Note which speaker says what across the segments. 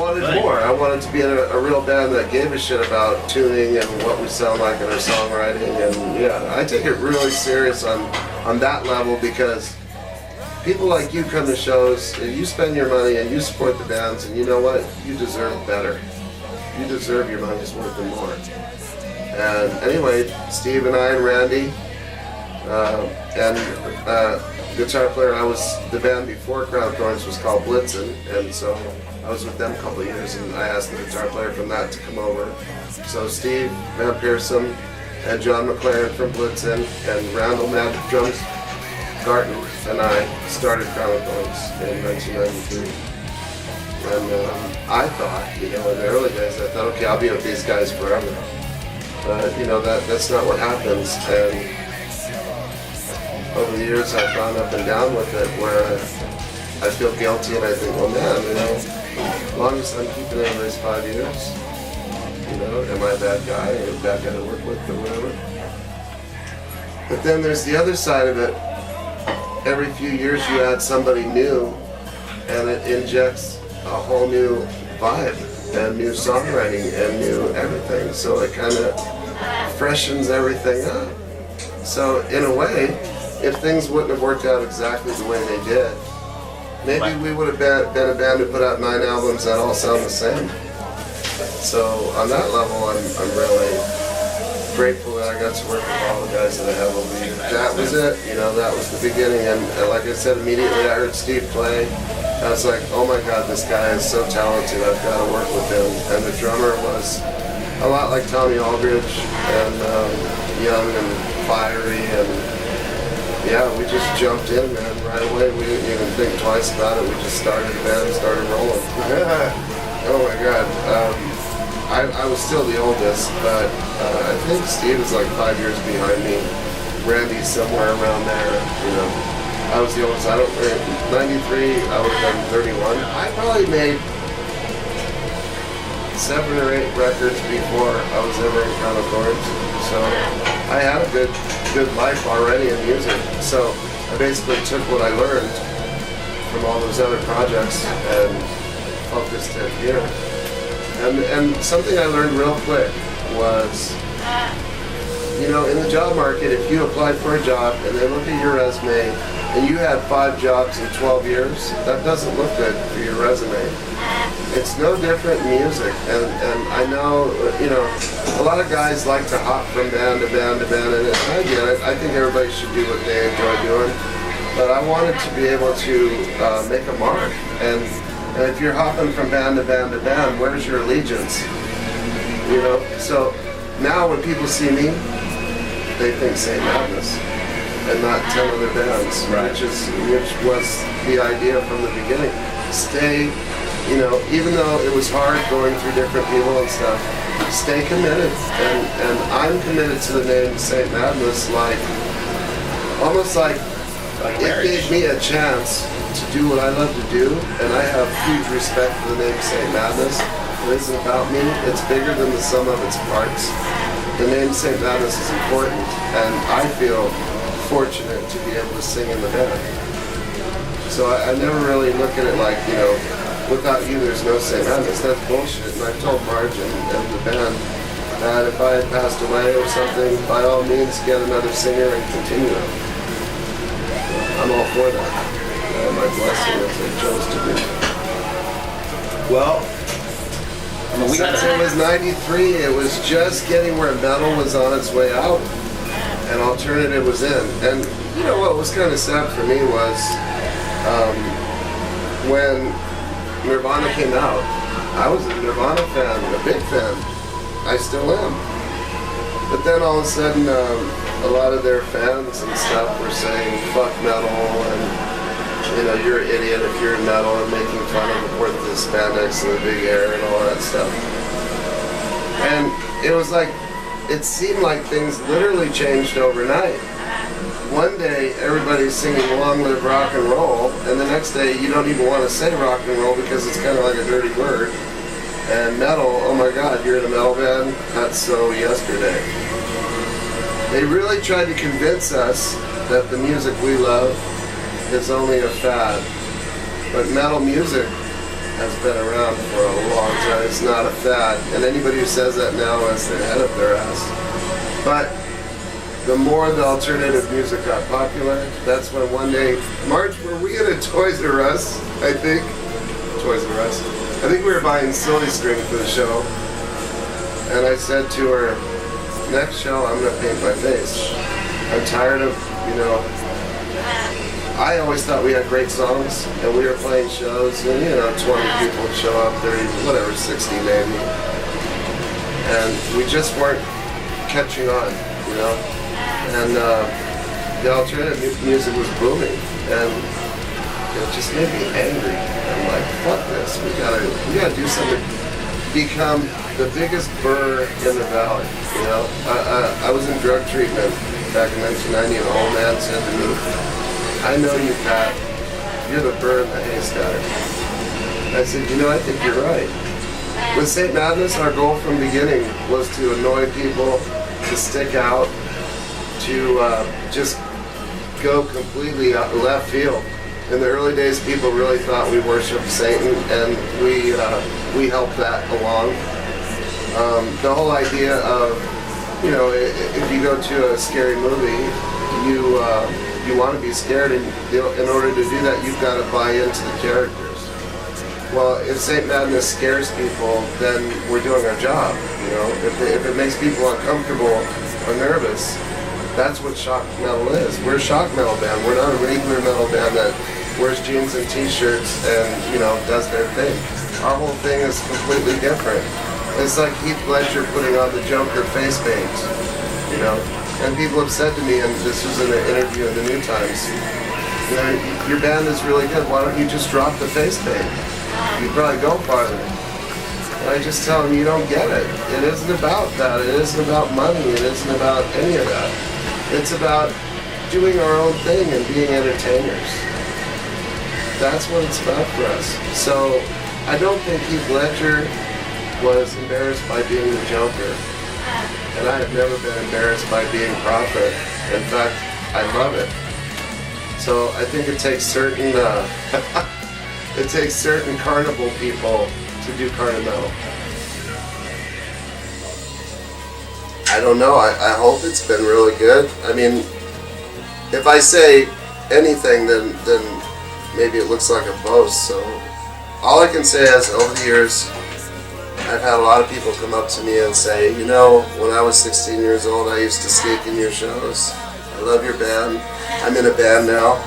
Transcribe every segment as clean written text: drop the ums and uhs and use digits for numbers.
Speaker 1: wanted more. I wanted to be in a real band that gave a shit about tuning and what we sound like in our songwriting. And yeah, I take it really serious on that level, because people like you come to shows and you spend your money and you support the bands, and you know what? You deserve better. You deserve your money's worth and more. And anyway, Steve and I and Randy and guitar player, the band before Crown Thorns was called Blitzen, and so I was with them a couple of years, and I asked the guitar player from that to come over. So Steve Van Pearson and John McLaren from Blitzen and Randall Magic Drums Garten and I started Crown Thorns in 1993. And I thought, in the early days, I thought, okay, I'll be with these guys forever. But that's not what happens. And over the years, I've gone up and down with it, where I feel guilty and I think, well, man, as long as I'm keeping it every 5 years, am I a bad guy or a bad guy to work with or whatever? But then there's the other side of it. Every few years you add somebody new, and it injects a whole new vibe and new songwriting and new everything. So it kind of freshens everything up. So in a way, if things wouldn't have worked out exactly the way they did, maybe we would have been a band who put out 9 albums that all sound the same. So on that level, I'm really grateful that I got to work with all the guys that I have over the years. That was it, that was the beginning. And like I said, immediately I heard Steve play. I was like, oh my God, this guy is so talented, I've got to work with him. And the drummer was a lot like Tommy Aldridge, and young and fiery, and yeah, we just jumped in, man, right away. We didn't even think twice about it. We just started the band and started rolling. Oh my God. I was still the oldest, but I think Steve is like 5 years behind me. Randy's somewhere around there, I was the oldest. 93, I would have been 31. I probably made 7 or 8 records before I was ever in Crown Thorns. So I had a good life already in music. So I basically took what I learned from all those other projects and focused it here. And something I learned real quick was, in the job market, if you applied for a job and they look at your resume and you had 5 jobs in 12 years, that doesn't look good for your resume. It's no different in music, and I know, a lot of guys like to hop from band to band to band, and I get it. I think everybody should do what they enjoy doing, but I wanted to be able to make a mark, and if you're hopping from band to band to band, where's your allegiance? So now when people see me, they think St. Madness and not 10 other bands,
Speaker 2: right.
Speaker 1: which was the idea from the beginning. Stay, even though it was hard going through different people and stuff, stay committed. And I'm committed to the name St. Madness, almost like it gave me a chance to do what I love to do, and I have huge respect for the name St. Madness. It isn't about me, it's bigger than the sum of its parts. The name St. Madness is important, and I feel fortunate to be able to sing in the band. So I never really look at it like, without you there's no St. Madness. That's bullshit. And I've told Marge and the band that if I had passed away or something, by all means get another singer and continue it. I'm all for that. My blessing as they chose to be.
Speaker 2: Well,
Speaker 1: since it was 93, it was just getting where metal was on its way out and alternative was in. And what was kind of sad for me was when Nirvana came out, I was a Nirvana fan, a big fan. I still am. But then all of a sudden, a lot of their fans and stuff were saying, fuck metal, and you're an idiot if you're in metal, and making fun of with the spandex and the big hair and all that stuff. And it was like, it seemed like things literally changed overnight. One day, everybody's singing Long Live Rock and Roll, and the next day, you don't even want to say rock and roll because it's kind of like a dirty word. And metal, oh my God, you're in a metal band? That's so yesterday. They really tried to convince us that the music we love is only a fad. But metal music has been around for a long time. It's not a fad. And anybody who says that now is their head up their ass. But the more the alternative music got popular, that's when one day, Marge, were we at a Toys R Us, I think? Toys R Us. I think we were buying Silly String for the show. And I said to her, next show I'm going to paint my face. I'm tired of, I always thought we had great songs, and we were playing shows, and 20 people would show up, 30, whatever, 60 maybe. And we just weren't catching on, And the alternative music was booming, and it just made me angry. I'm like, fuck this, we gotta do something. Become the biggest burr in the valley, I was in drug treatment back in 1990, and an old man said to me, I know you, Pat. You're the burr in the haystack. I said, I think you're right. With St. Madness, our goal from the beginning was to annoy people, to stick out, to just go completely left field. In the early days, people really thought we worshiped Satan, and we helped that along. The whole idea of, if you go to a scary movie, you want to be scared, and in order to do that, you've got to buy into the characters. Well, if St. Madness scares people, then we're doing our job. If it makes people uncomfortable or nervous, that's what shock metal is. We're a shock metal band. We're not a regular metal band that wears jeans and t-shirts and does their thing. Our whole thing is completely different. It's like Heath Ledger putting on the Joker face paint, And people have said to me, and this was in an interview in the New Times, your band is really good. Why don't you just drop the face paint? You'd probably go farther. And I just tell them, you don't get it. It isn't about that. It isn't about money. It isn't about any of that. It's about doing our own thing and being entertainers. That's what it's about for us. So I don't think Heath Ledger was embarrassed by being the Joker. And I have never been embarrassed by being Prophet. In fact, I love it. So I think it takes certain Carnival people to do Carnival. I don't know. I hope it's been really good. I mean, if I say anything, then maybe it looks like a boast. So all I can say is, over the years, I've had a lot of people come up to me and say, when I was 16 years old, I used to sneak in your shows. I love your band. I'm in a band now.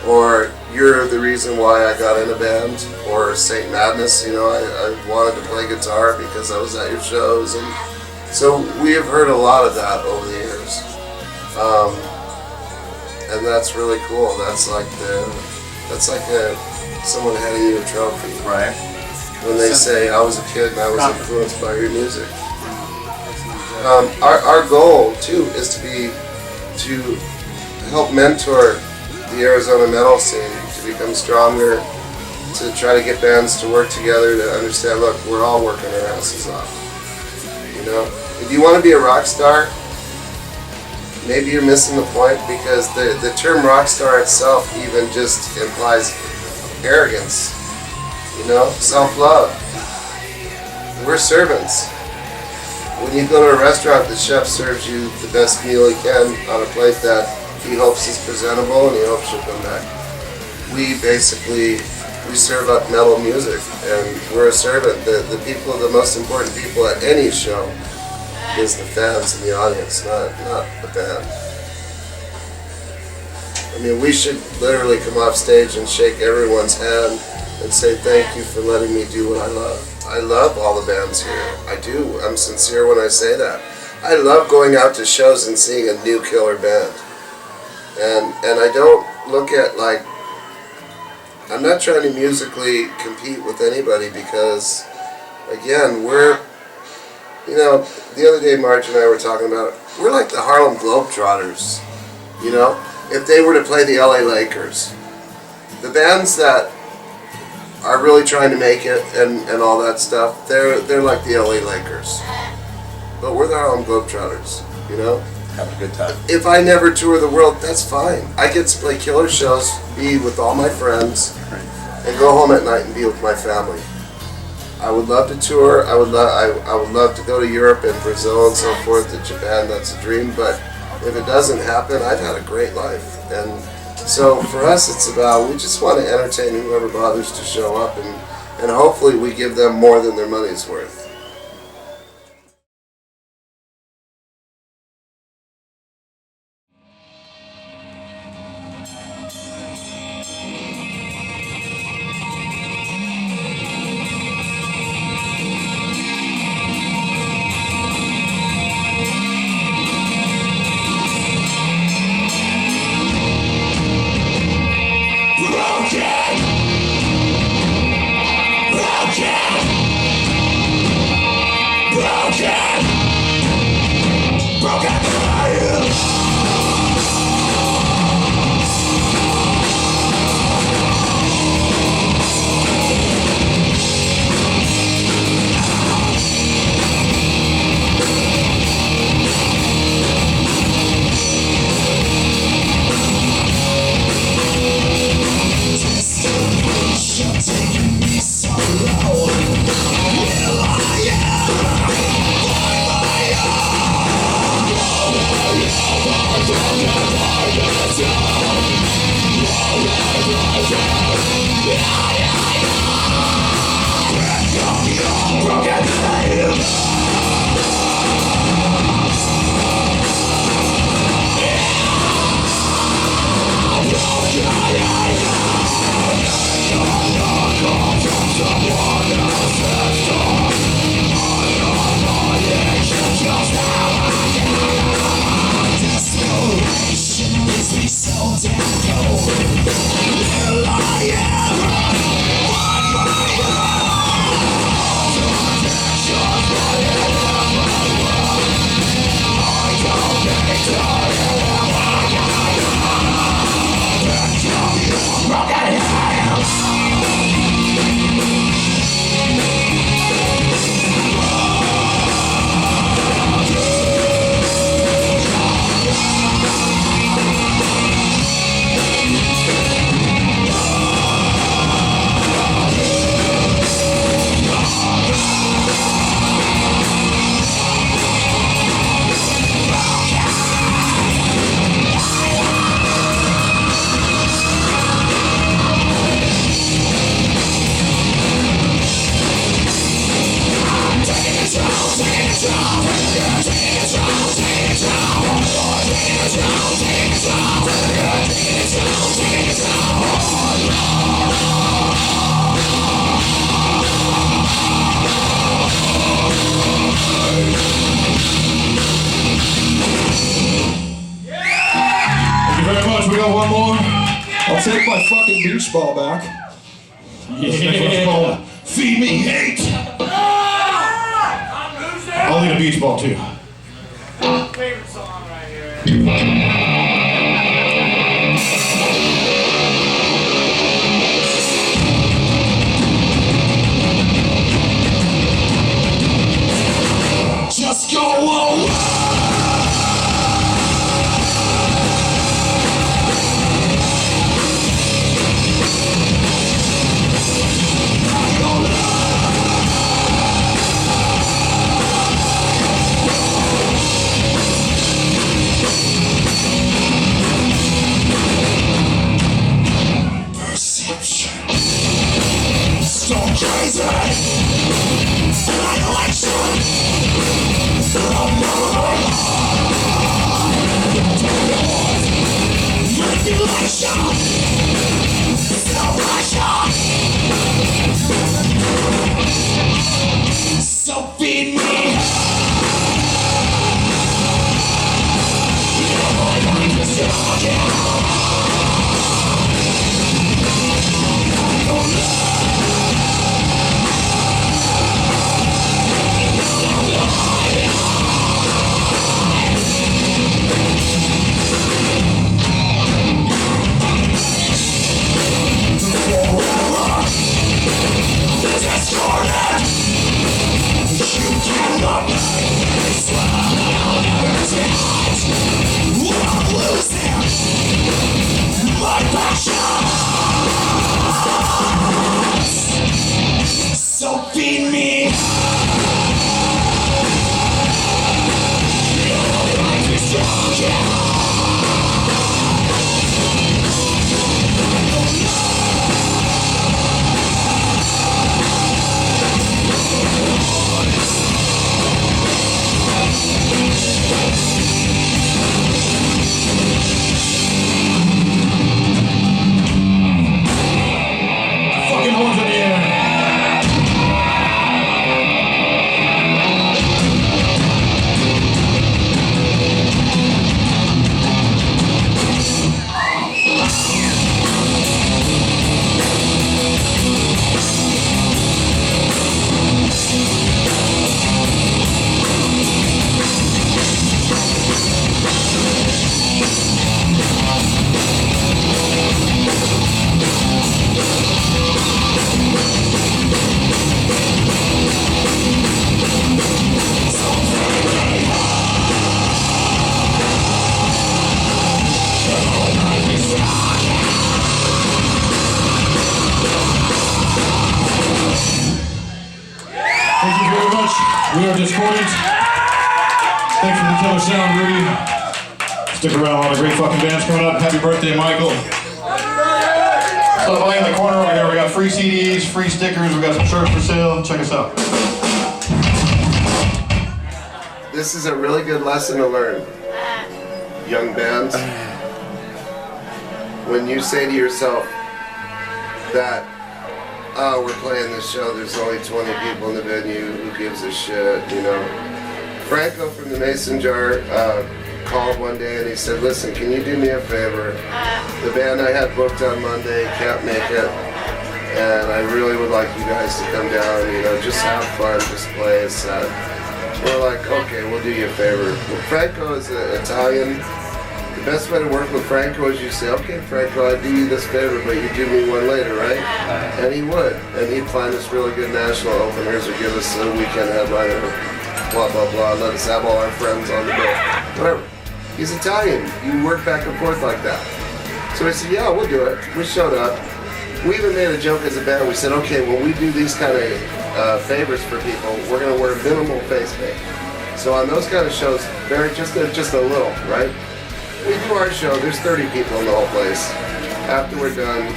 Speaker 1: Or, you're the reason why I got in a band. Or St. Madness, I wanted to play guitar because I was at your shows. And so we have heard a lot of that over the years. And that's really cool. That's like someone handing you a trophy.
Speaker 2: Right.
Speaker 1: When they say, I was a kid and I was influenced by your music. Our goal, too, is to help mentor the Arizona metal scene, to become stronger, to try to get bands to work together, to understand, look, we're all working our asses off. If you want to be a rock star, maybe you're missing the point, because the term rock star itself even just implies arrogance. Self-love. We're servants. When you go to a restaurant, the chef serves you the best meal he can on a plate that he hopes is presentable and he hopes you'll come back. We serve up metal music, and we're a servant. The most important people at any show is the fans and the audience, not the band. I mean, we should literally come off stage and shake everyone's hand and say thank you for letting me do what I love. I love all the bands here. I do. I'm sincere when I say that. I love going out to shows and seeing a new killer band. And I don't look at, I'm not trying to musically compete with anybody, because, again, the other day Marge and I were talking about, we're like the Harlem Globetrotters, If they were to play the LA Lakers, the bands that are really trying to make it and all that stuff, they're like the LA Lakers. But we're the Harlem Globetrotters,
Speaker 2: Having a good time.
Speaker 1: If I never tour the world, that's fine. I get to play killer shows, be with all my friends, and go home at night and be with my family. I would love to tour. I would love to go to Europe and Brazil and so forth, to Japan. That's a dream. But if it doesn't happen, I've had a great life. And so for us, it's about, we just want to entertain whoever bothers to show up, and hopefully we give them more than their money's worth.
Speaker 3: I'll take my fucking beach ball back.
Speaker 4: Yeah. Feed me hate. I'll eat a beach ball too.
Speaker 5: Favorite song right here.
Speaker 4: Just go away. So crazy, annihilation, manipulation, celebration. So feed me. You cannot
Speaker 3: We are discordant. Thanks for the killer sound, Rudy. Stick around, a lot of great fucking bands coming up. Happy birthday, Michael. So in the corner over here, we got free CDs, free stickers, we got some shirts for sale. Check us out.
Speaker 1: This is a really good lesson to learn, young bands. When you say to yourself that, oh, we're playing this show, there's only 20 people in the venue, who gives a shit, you know. Franco from the Mason Jar called one day and he said, listen, can you do me a favor? The band I had booked on Monday can't make it, and I really would like you guys to come down, you know, just have fun, just play a set. We're like, okay, we'll do you a favor. Well, Franco is Italian. The best way to work with Franco is you say, okay, Franco, I do you this favor, but you do me one later, right? And he would. And he'd find us really good national openers or give us a weekend headliner, blah, blah, blah, let us have all our friends on the bill. Whatever. He's Italian. You work back and forth like that. So we said, yeah, we'll do it. We showed up. We even made a joke as a band. We said, okay, when we do these kind of favors for people, we're going to wear minimal face paint. So on those kind of shows, just a little, right? We do our show, there's 30 people in the whole place. After we're done,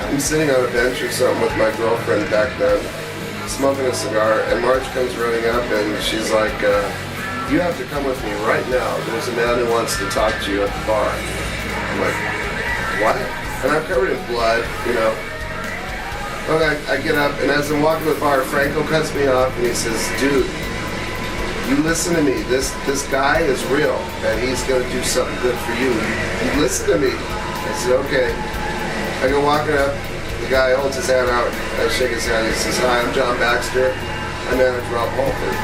Speaker 1: I'm sitting on a bench or something with my girlfriend back then, smoking a cigar, and Marge comes running up and she's like, you have to come with me right now. There's a man who wants to talk to you at the bar. I'm like, what? And I'm covered in blood, you know. Okay, I get up, and as I'm walking to the bar, Franco cuts me off, and he says, dude, you listen to me. This guy is real, and he's going to do something good for you. You listen to me. I said, okay. I go walking up. The guy holds his hand out. I shake his hand. He says, hi, I'm John Baxter. I manage Rob Halford.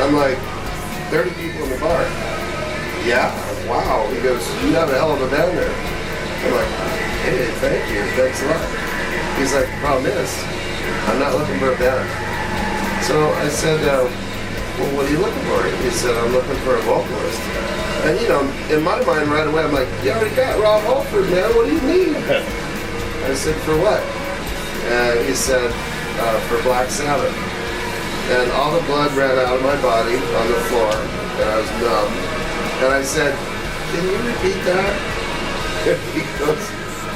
Speaker 1: I'm like, 30 people in the bar. Yeah? Wow. He goes, you have a hell of a band there. I'm like, hey, thank you. Thanks a lot. He's like, the problem is, I'm not looking for a band. So I said, well, what are you looking for? He said, I'm looking for a vocalist. And you know, in my mind right away, I'm like, you already got Rob Halford, man. What do you need? I said, for what? And he said, for Black Sabbath. And all the blood ran out of my body on the floor, and I was numb. And I said, can you repeat that? And he goes,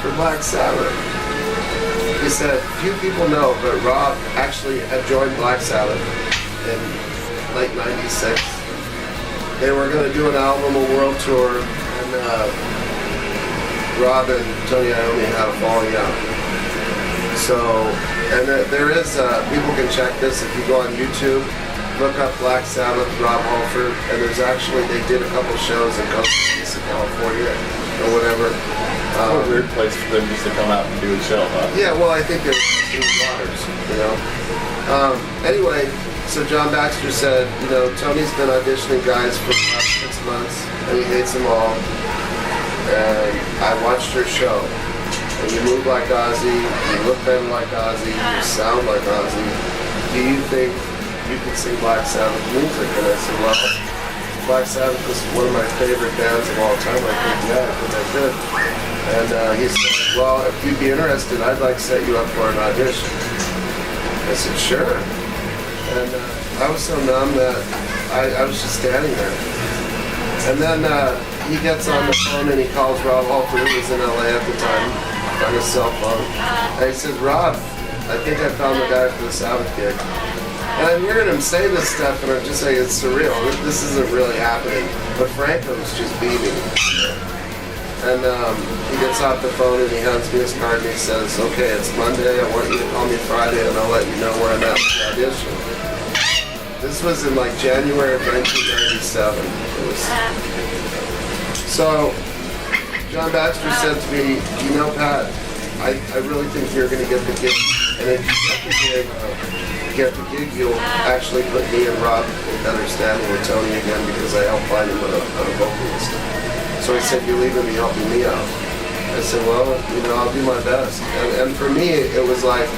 Speaker 1: for Black Sabbath. He said, few people know, but Rob actually had joined Black Sabbath in late '96. They were going to do an album, a world tour, and Rob and Tony Iommi had a falling out. So, and there is, people can check this if you go on YouTube, look up Black Sabbath, Rob Halford, and there's actually, they did a couple shows in Costa Mesa, California, or whatever.
Speaker 2: What a weird place for them just to come out and do a show, huh?
Speaker 1: Yeah, well, I think they're in waters, you know. Anyway, so John Baxter said, you know, Tony's been auditioning guys for the last 6 months, and he hates them all. And I watched your show, and you move like Ozzy, you look better like Ozzy, you sound like Ozzy. Do you think you can sing Black Sabbath music? And I said, well, Black Sabbath is one of my favorite bands of all time. I think, yeah, I think I could. And he said, well, if you'd be interested, I'd like to set you up for an audition. I said, sure. And I was so numb that I was just standing there. And then he gets on the phone and he calls Rob Halford, who was in LA at the time, on his cell phone. And he says, Rob, I think I found the guy for the Sabbath gig. And I'm hearing him say this stuff, and I'm just saying, it's surreal. This isn't really happening. But Franco's just beaming. And he gets off the phone and he hands me his card and he says, okay, it's Monday, I want you to call me Friday and I'll let you know where I'm at with the audition. This was in like January of 1997. It was. So John Baxter said to me, you know, Pat, I really think you're going to get the gig. And if you get the gig, you'll actually put me and Rob in better standing with Tony again because I helped find him a vocalist. So he said, you're leaving me, helping me out. I said, well, you know, I'll do my best. And for me, it was like,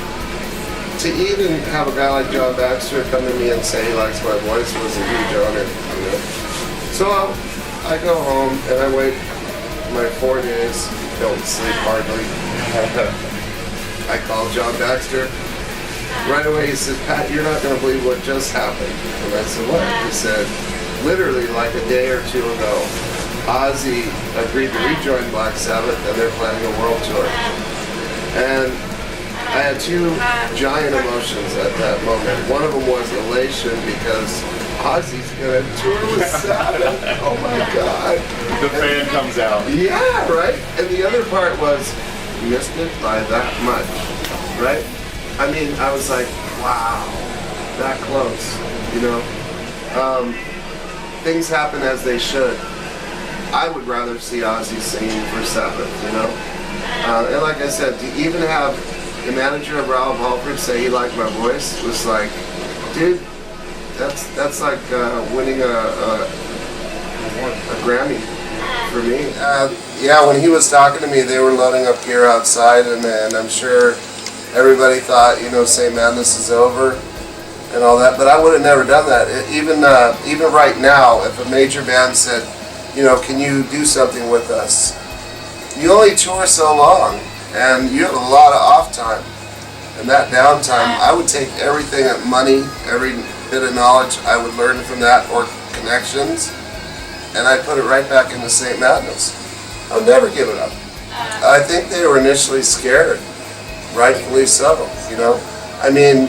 Speaker 1: to even have a guy like John Baxter come to me and say he likes my voice was a huge honor, you know. So I go home and I wait my 4 days, don't sleep hardly. I call John Baxter. right away he said, Pat, you're not going to believe what just happened. And I said, what? He said, literally like a day or two ago, Ozzy agreed to rejoin Black Sabbath and they're planning a world tour. And I had two giant emotions at that moment. One of them was elation because Ozzy's going to tour with Sabbath. Oh my God.
Speaker 2: The fan comes out.
Speaker 1: Yeah, right? And the other part was, missed it by that much, right? I mean, I was like, wow, that close, you know? Things happen as they should. I would rather see Ozzy singing for Sabbath, you know? And like I said, to even have the manager of Raoul Halford say he liked my voice was like, dude, that's like winning a Grammy for me. Yeah, when he was talking to me, they were loading up gear outside, and I'm sure everybody thought, you know, St. Madness is over and all that, but I would have never done that. Even right now, if a major band said, you know, can you do something with us? You only tour so long, and you have a lot of off time. And that downtime, I would take everything, money, every bit of knowledge I would learn from that, or connections, and I put it right back into St. Madness. I would never give it up. I think they were initially scared, rightfully so, you know. I mean,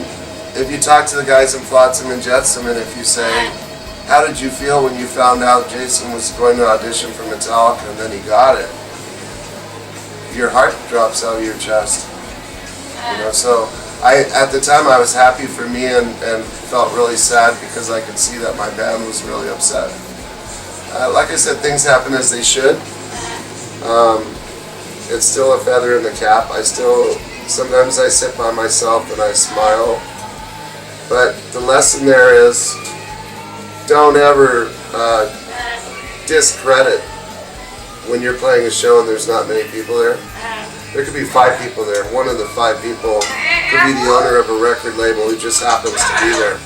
Speaker 1: if you talk to the guys in Flotsam and Jetsam, and if you say, how did you feel when you found out Jason was going to audition for Metallica and then he got it? Your heart drops out of your chest. You know, so at the time I was happy for me and felt really sad because I could see that my band was really upset. Like I said, things happen as they should. It's still a feather in the cap. Sometimes I sit by myself and I smile. But the lesson there is, don't ever discredit when you're playing a show and there's not many people there. There could be 5 people there. One of the 5 people could be the owner of a record label who just happens to be there.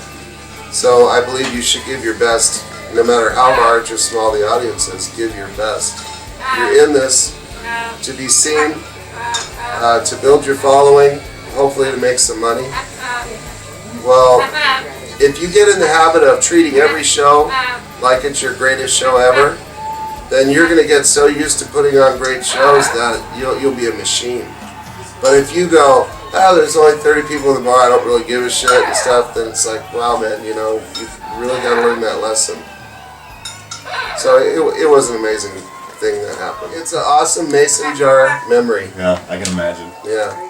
Speaker 1: So I believe you should give your best, no matter how large or small the audience is. Give your best. You're in this to be seen, to build your following, hopefully to make some money. Well, if you get in the habit of treating every show like it's your greatest show ever, then you're going to get so used to putting on great shows that you'll be a machine. But if you go, there's only 30 people in the bar, I don't really give a shit and stuff, then it's like, wow, man, you know, you've really got to learn that lesson. So it was an amazing thing that happened. It's an awesome mason jar memory.
Speaker 2: Yeah, I can imagine.
Speaker 1: Yeah.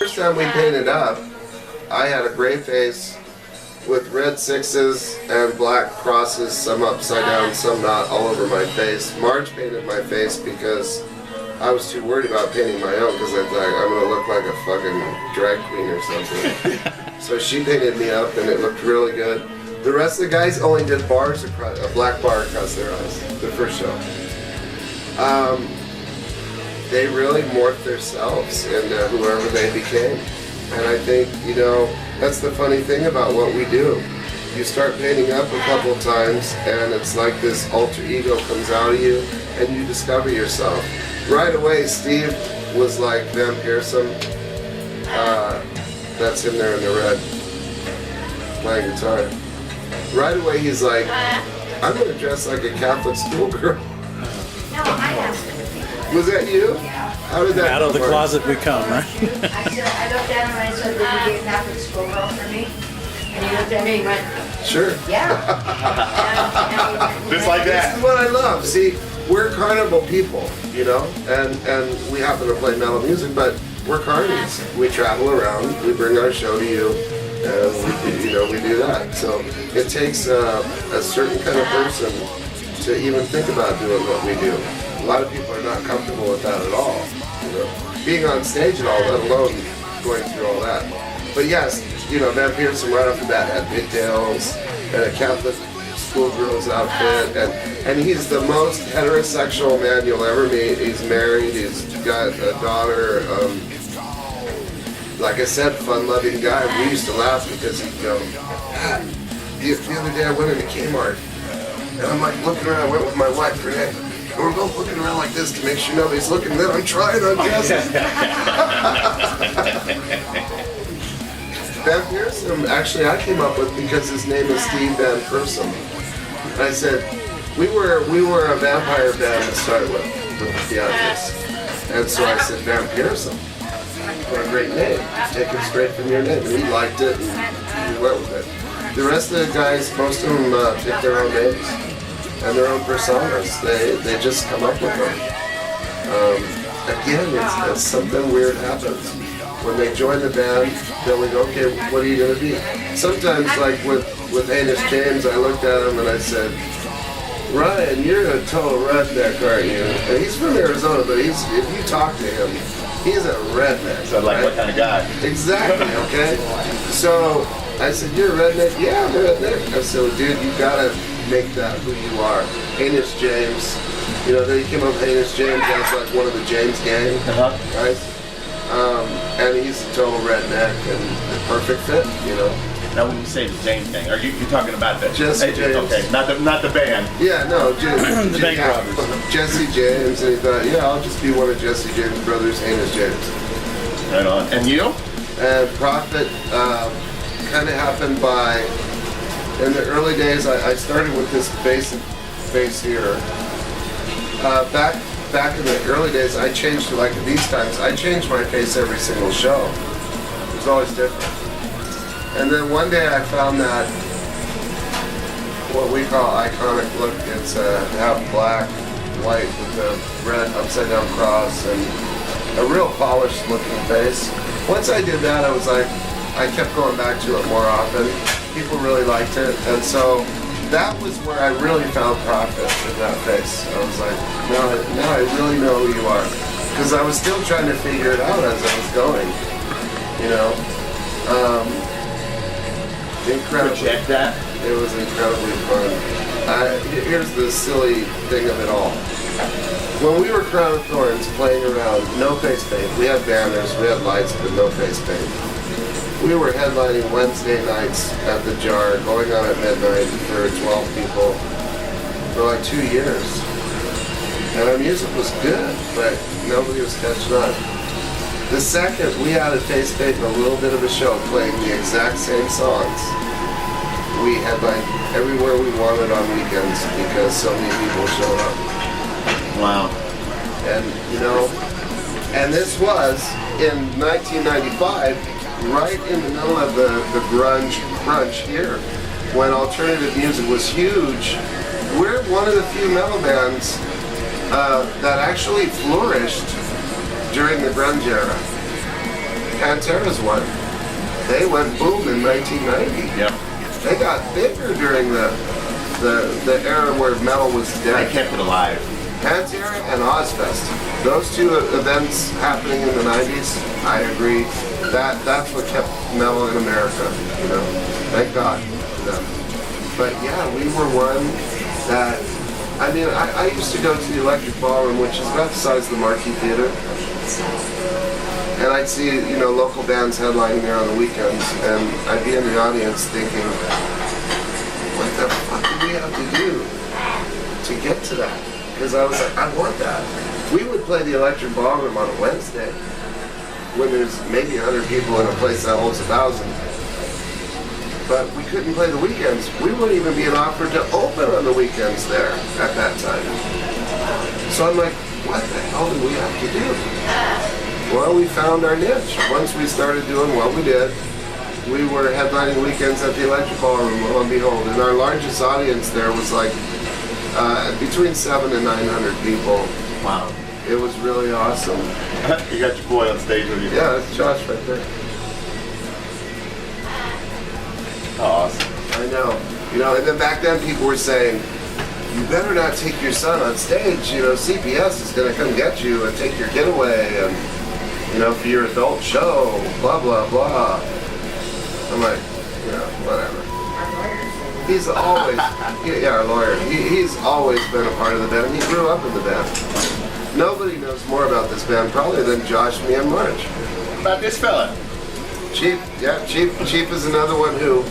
Speaker 1: first time we painted up, I had a gray face with red sixes and black crosses, some upside down, some not, all over my face. Marge painted my face because I was too worried about painting my own because I thought I'm gonna look like a fucking drag queen or something. So she painted me up and it looked really good. The rest of the guys only did bars across, a black bar across their eyes, the first show. They really morphed themselves into whoever they became. And I think, you know, that's the funny thing about what we do. You start painting up a couple times and it's like this alter ego comes out of you and you discover yourself. Right away, Steve was like Van Pearson. That's him there in the red, playing guitar. Right away, he's like, I'm gonna dress like a Catholic schoolgirl.
Speaker 6: No, I have.
Speaker 1: Was that you?
Speaker 6: Yeah.
Speaker 1: How did that
Speaker 7: Out of the
Speaker 1: work?
Speaker 7: closet we come, right?
Speaker 6: I said, I looked at him and I said, would you be a Catholic schoolgirl for me? And he looked at me and went,
Speaker 1: Sure.
Speaker 6: yeah.
Speaker 2: Just like
Speaker 1: This
Speaker 2: that.
Speaker 1: is what I love. See, we're carnival people, you know, and we happen to play metal music, but we're carnies. We travel around, we bring our show to you, and we do that. So it takes a certain kind of person to even think about doing what we do. A lot of people are not comfortable with that at all, you know, being on stage at all, let alone going through all that. But yes, you know, Van Pearson right off the bat had pigtails and a Catholic schoolgirl's outfit, and he's the most heterosexual man you'll ever meet. He's married, he's got a daughter. Like I said, fun-loving guy. We used to laugh because he'd go, the other day I went into Kmart, and I'm like looking around, I went with my wife, Renee, and we're both looking around like this to make sure nobody's looking, and then I'm trying on dresses. Van Pearson, actually, I came up with because his name is Steve Van Pearson. And I said, we were a vampire band to start with the Theatrics. And so I said, Van Pearson. What a great name. Take it straight from your name. And he liked it and we went with it. The rest of the guys, most of them pick their own names and their own personas. They just come up with them. Again, it's something weird happens. When they join the band, they'll go, okay, what are you going to be? Sometimes, like with Hamish James, I looked at him and I said, Ryan, you're a total redneck, aren't you? And he's from Arizona, but if you talk to him, he's a redneck.
Speaker 2: So like,
Speaker 1: right?
Speaker 2: what kind of guy?
Speaker 1: Exactly, okay? So I said, you're a redneck? Yeah, I'm a redneck. I said, well, dude, you gotta make that who you are. Hamish James, you know, then he came up with Hamish James as like one of the James gang, right? And he's a total redneck and the perfect fit, you know.
Speaker 2: Now, when you say the James gang, are you talking about the
Speaker 1: Jesse James.
Speaker 2: Okay, not the band.
Speaker 1: Yeah, no,
Speaker 7: The bank robbers.
Speaker 1: Jesse James, and he thought, yeah, I'll just be one of Jesse James' brothers, Hamish James.
Speaker 2: Right on. And you?
Speaker 1: And Prophet kind of happened by, in the early days, I started with this bass here. Back in the early days, I changed to like these times. I changed my face every single show. It was always different. And then one day I found that what we call iconic look. It's half black, white with the red upside down cross and a real polished looking face. Once I did that, I was like, I kept going back to it more often. People really liked it, and so that was where I really found Prophet in that face. I was like, now I really know who you are. Because I was still trying to figure it out as I was going, you know. Incredibly.
Speaker 2: Check that.
Speaker 1: It was incredibly fun. Here's the silly thing of it all. When we were Crown of Thorns playing around, no face paint. We had banners, we had lights, but no face paint. We were headlining Wednesday nights at the Jar, going on at midnight for 12 people for like 2 years. And our music was good, but nobody was catching on. The second we had a face paint and a little bit of a show playing the exact same songs, we headlined everywhere we wanted on weekends because so many people showed up.
Speaker 2: Wow.
Speaker 1: And, you know, and this was in 1995, right in the middle of the grunge crunch here, when alternative music was huge. We're one of the few metal bands that actually flourished during the grunge era. Pantera's one. They went boom in 1990.
Speaker 2: Yep.
Speaker 1: They got bigger during the era where metal was
Speaker 2: They
Speaker 1: dead.
Speaker 2: kept it alive.
Speaker 1: Pantera and Ozfest. Those two events happening in the 90s, I agree. That's what kept metal in America, you know. Thank God for them. But yeah, we were one that, I mean, I used to go to the Electric Ballroom, which is about the size of the Marquee Theater. And I'd see, you know, local bands headlining there on the weekends, and I'd be in the audience thinking, what the fuck do we have to do to get to that? Because I was like, I want that. We would play the Electric Ballroom on a Wednesday when there's maybe 100 people in a place that holds 1,000. But we couldn't play the weekends. We weren't even being offered to open on the weekends there at that time. So I'm like, what the hell do we have to do? Well, we found our niche. Once we started doing what we did, we were headlining weekends at the Electric Ballroom, lo and behold. And our largest audience there was like between 700 and 900 people.
Speaker 2: Wow.
Speaker 1: It was really awesome.
Speaker 2: You got your boy on stage with you.
Speaker 1: Yeah, that's Josh right there.
Speaker 2: Awesome.
Speaker 1: I know. You know, and then back then people were saying, you better not take your son on stage. You know, CPS is going to come get you and take your kid away, and, you know, for your adult show, blah, blah, blah. I'm like, you know, whatever. He's always, yeah, our lawyer, he's always been a part of the band. He grew up in the band. Nobody knows more about this band probably than Josh, me, and March.
Speaker 2: About this fella.
Speaker 1: Chief, yeah, Chief is another one who,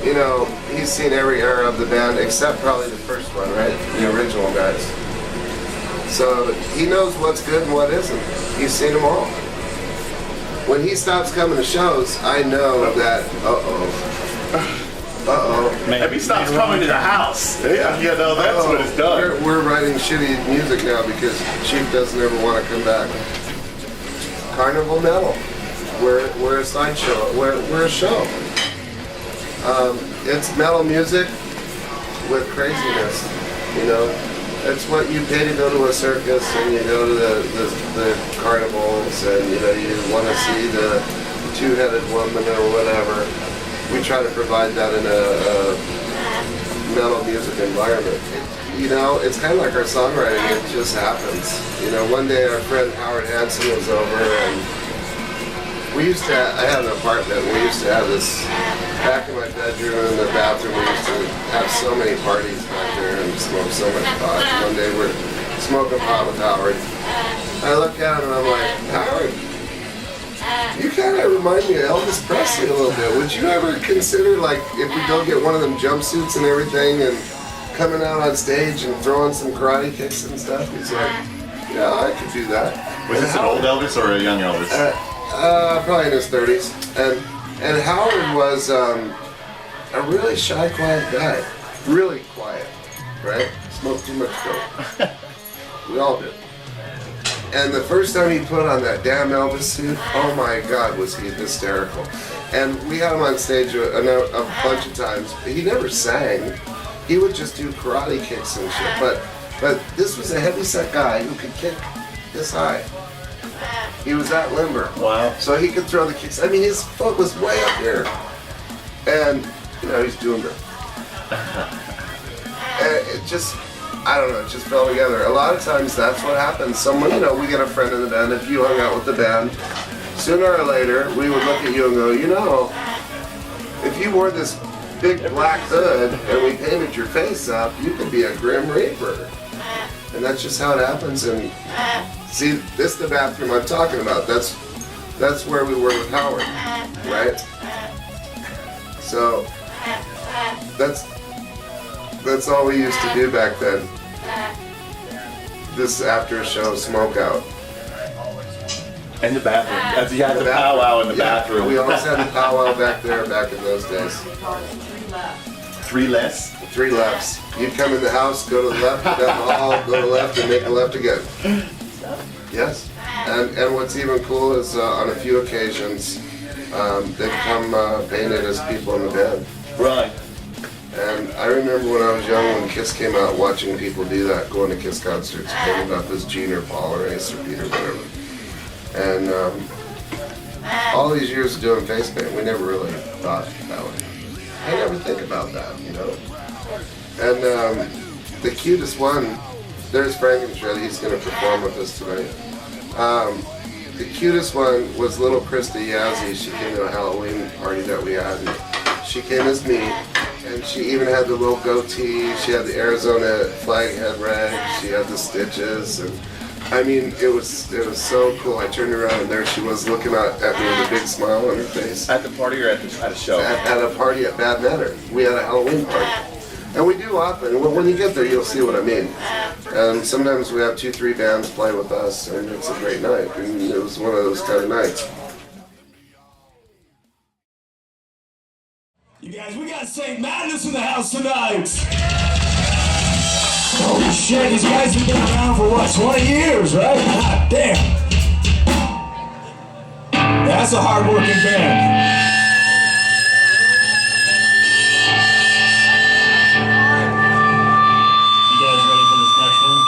Speaker 1: you know, he's seen every era of the band except probably the first one, right? The original guys. So he knows what's good and what isn't. He's seen them all. When he stops coming to shows, I know that,
Speaker 2: If he stops coming to the house, yeah, you know, that's what it's done.
Speaker 1: We're writing shitty music now because Chief doesn't ever want to come back. Carnival Metal. We're a sideshow. We're a show. It's metal music with craziness. You know, it's what you pay to go to a circus and you go to the carnivals and you know you want to see the two-headed woman or whatever. We try to provide that in a metal music environment. You know, it's kind of like our songwriting. It just happens. You know, one day our friend Howard Hansen was over and I had an apartment. We used to have this back in my bedroom and the bathroom. We used to have so many parties back there and smoke so much pot. And one day we're smoking pot with Howard. I look at him and I'm like, Howard, you kind of remind me of Elvis Presley a little bit. Would you ever consider, like, if we go get one of them jumpsuits and everything and coming out on stage and throwing some karate kicks and stuff? He's like, yeah, I could do that.
Speaker 2: Was this an old Elvis or a young Elvis?
Speaker 1: Probably in his 30s. And Howard was a really shy, quiet guy. Really quiet, right? Smoked too much dope. We all did. And the first time he put on that damn Elvis suit, oh my God, was he hysterical. And we had him on stage a bunch of times. He never sang. He would just do karate kicks and shit. But this was a heavy-set guy who could kick this high. He was that limber.
Speaker 2: Wow.
Speaker 1: So he could throw the kicks. I mean, his foot was way up here. And, you know, he's doing it. And it just, I don't know, it just fell together. A lot of times that's what happens. Someone, you know, we get a friend in the band. If you hung out with the band, sooner or later, we would look at you and go, you know, if you wore this big black hood and we painted your face up, you could be a Grim Reaper. And that's just how it happens. And see, this is the bathroom I'm talking about. That's where we were with Howard, right? So that's all we used to do back then. This after show smoke out.
Speaker 2: In the bathroom. As you had the powwow in the bathroom.
Speaker 1: We always had the powwow back there back in those days.
Speaker 2: 3 less?
Speaker 1: 3 lefts. You'd come in the house, go to the left, down the hall, go to the left, and make a left again. Yes. And what's even cool is on a few occasions, they come painted as people in the band.
Speaker 2: Right.
Speaker 1: And I remember when I was young, when Kiss came out, watching people do that, going to Kiss concerts, painted up as Gene or Paul or Ace or Pete or whatever. And all these years of doing face paint, we never really thought that way. I never think about that, you know. And the cutest one, there's Frankenstein, he's going to perform with us tonight. The cutest one was little Krista Yazzie. She came to a Halloween party that we had. And she came as me, and she even had the little goatee. She had the Arizona flag head rag. She had the stitches, and I mean, it was so cool. I turned around and there she was looking at me with a big smile on her face.
Speaker 2: At the party or at a show?
Speaker 1: At a party at Bad Manor. We had a Halloween party. And we do often. When you get there, you'll see what I mean. And sometimes we have 2-3 bands play with us, and it's a great night. And it was one of those kind of nights.
Speaker 4: You guys, we got St. Madness in the house tonight. Holy shit, these guys have been around for what, 20 years, right? God damn. That's a hard-working band. You guys ready for this next one?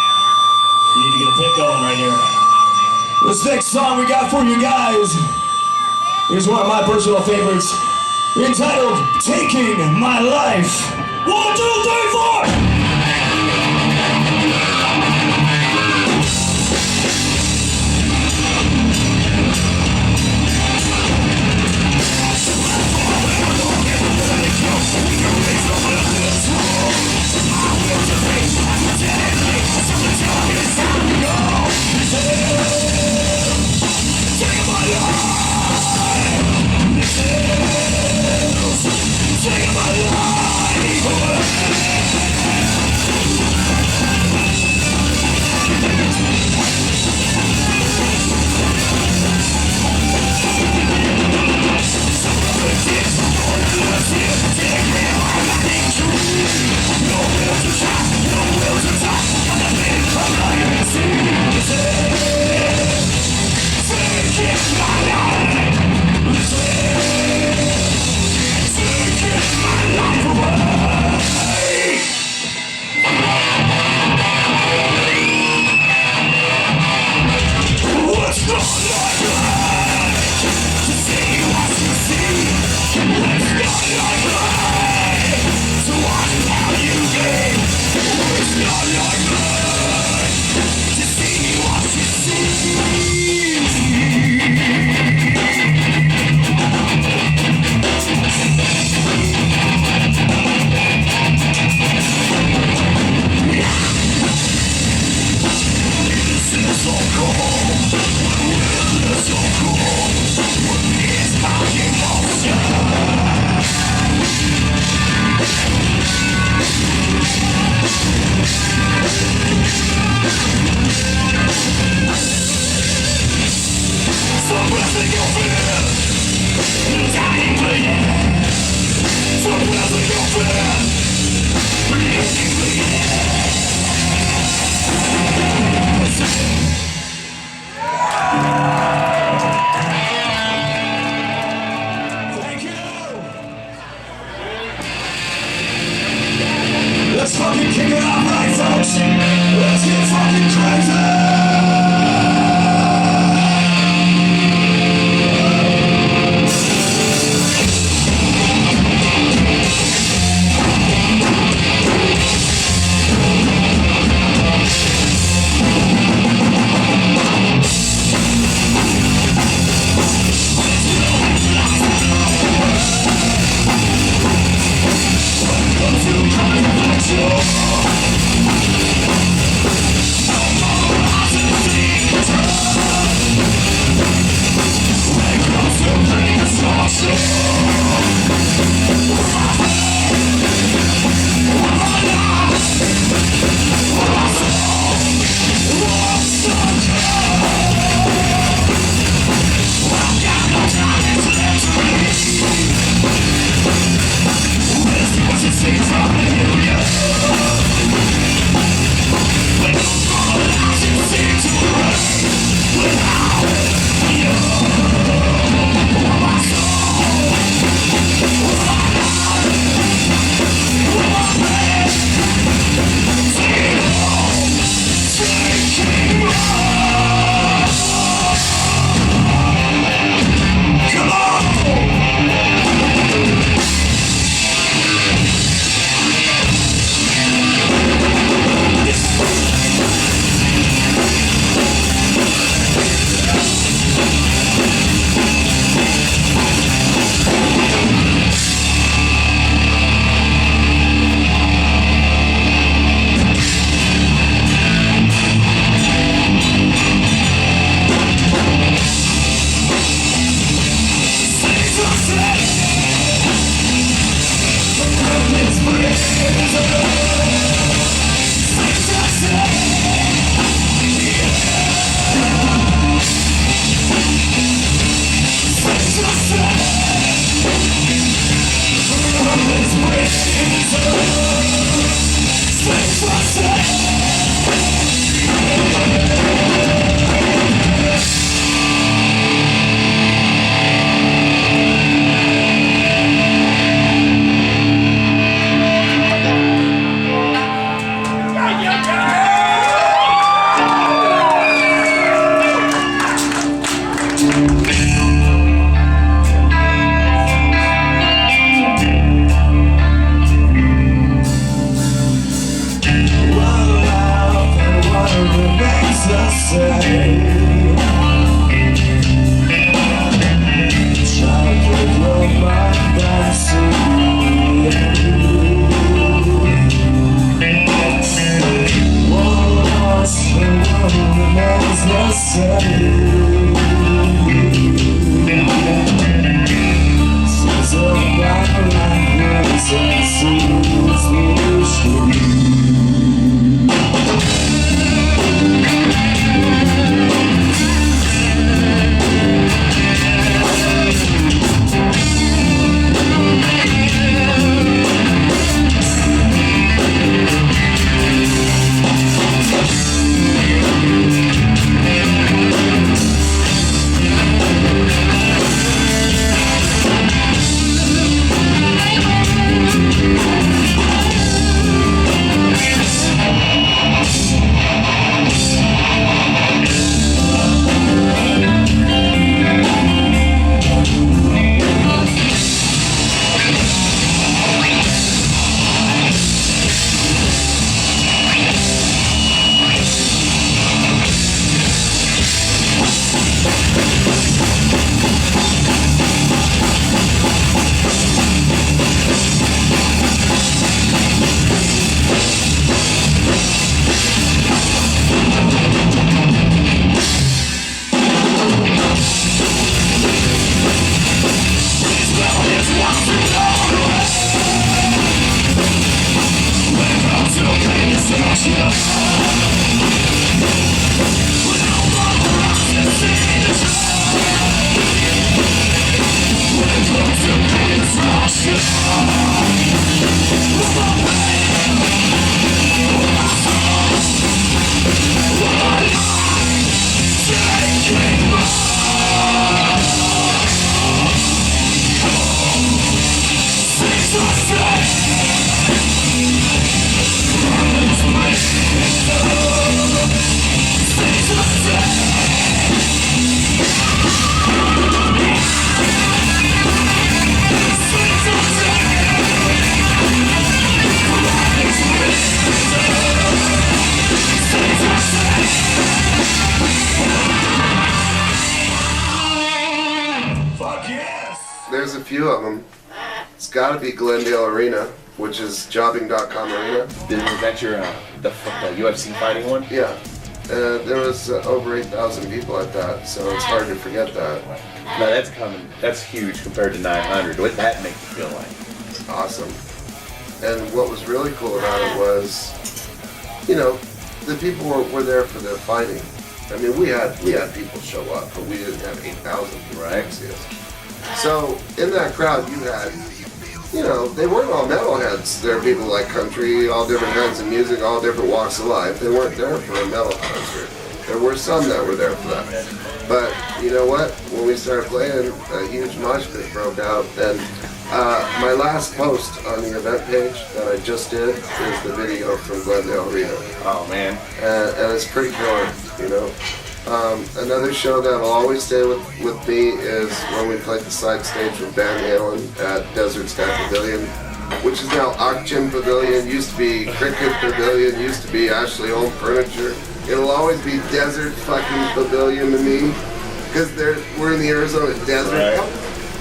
Speaker 4: You need to get a pick going right here. This next song we got for you guys is one of my personal favorites, entitled Taking My Life. 1, 2, 3, 4! Let's fucking kick it off right, folks. Let's get fucking crazy.
Speaker 1: There's a few of them. It's got to be Glendale Arena, which is jobbing.com arena.
Speaker 2: Was that your the UFC fighting one?
Speaker 1: Yeah. There was over 8,000 people at that, so it's hard to forget that.
Speaker 2: No, that's huge compared to 900. What that make you feel like?
Speaker 1: Awesome. And what was really cool about it was, you know, the people were there for their fighting. I mean, we had people show up, but we didn't have 8,000 people to see us. So in that crowd, you had, you know, they weren't all metalheads. There were people like country, all different kinds of music, all different walks of life. They weren't there for a metal concert. There were some that were there for that. But you know what? When we started playing, a huge mosh pit broke out. And my last post on the event page that I just did is the video from Glendale Arena.
Speaker 2: Oh man.
Speaker 1: And it's pretty killer, you know. Another show that'll always stay with me is when we played the side stage with Van Halen at Desert Sky Pavilion, which is now Auction Pavilion, used to be Cricket Pavilion, used to be Ashley Home Furniture. It'll always be Desert fucking Pavilion to me, because we're in the Arizona desert.
Speaker 2: Right.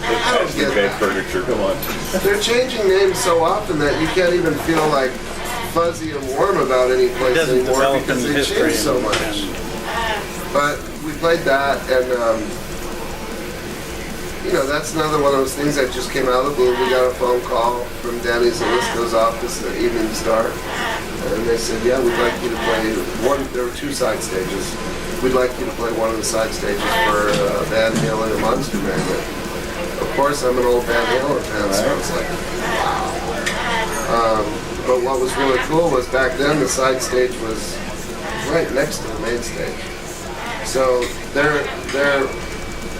Speaker 1: I don't get that.
Speaker 2: Furniture, come on.
Speaker 1: They're changing names so often that you can't even feel like fuzzy and warm about any place anymore because they change so much. But we played that, and you know, that's another one of those things that just came out of the blue. We got a phone call from Danny Zalisco's office at Evening Star, and they said, yeah, we'd like you to play one. There were 2 side stages. We'd like you to play one of the side stages for Van Halen and Monster Magnet. Of course, I'm an old Van Halen fan, so I was like, wow. But what was really cool was back then the side stage was right next to the main stage. So there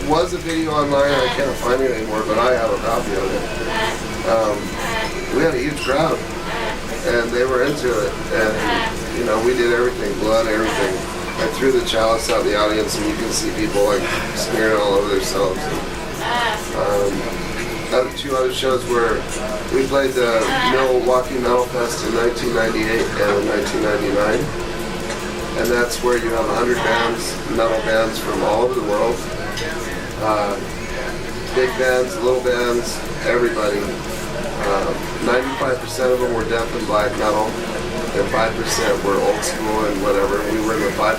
Speaker 1: was a video online, I can't find it anymore, but I have a copy of it. We had a huge crowd, and they were into it, and you know, we did everything, blood, everything. I threw the chalice out in the audience, and you can see people like smearing all over themselves. And, 2 other shows where we played the Milwaukee Metal Fest in 1998 and 1999. And that's where you have 100 bands, metal bands from all over the world. Big bands, little bands, everybody. 95% of them were death and black metal, and 5% were old school and whatever. We were in the 5%.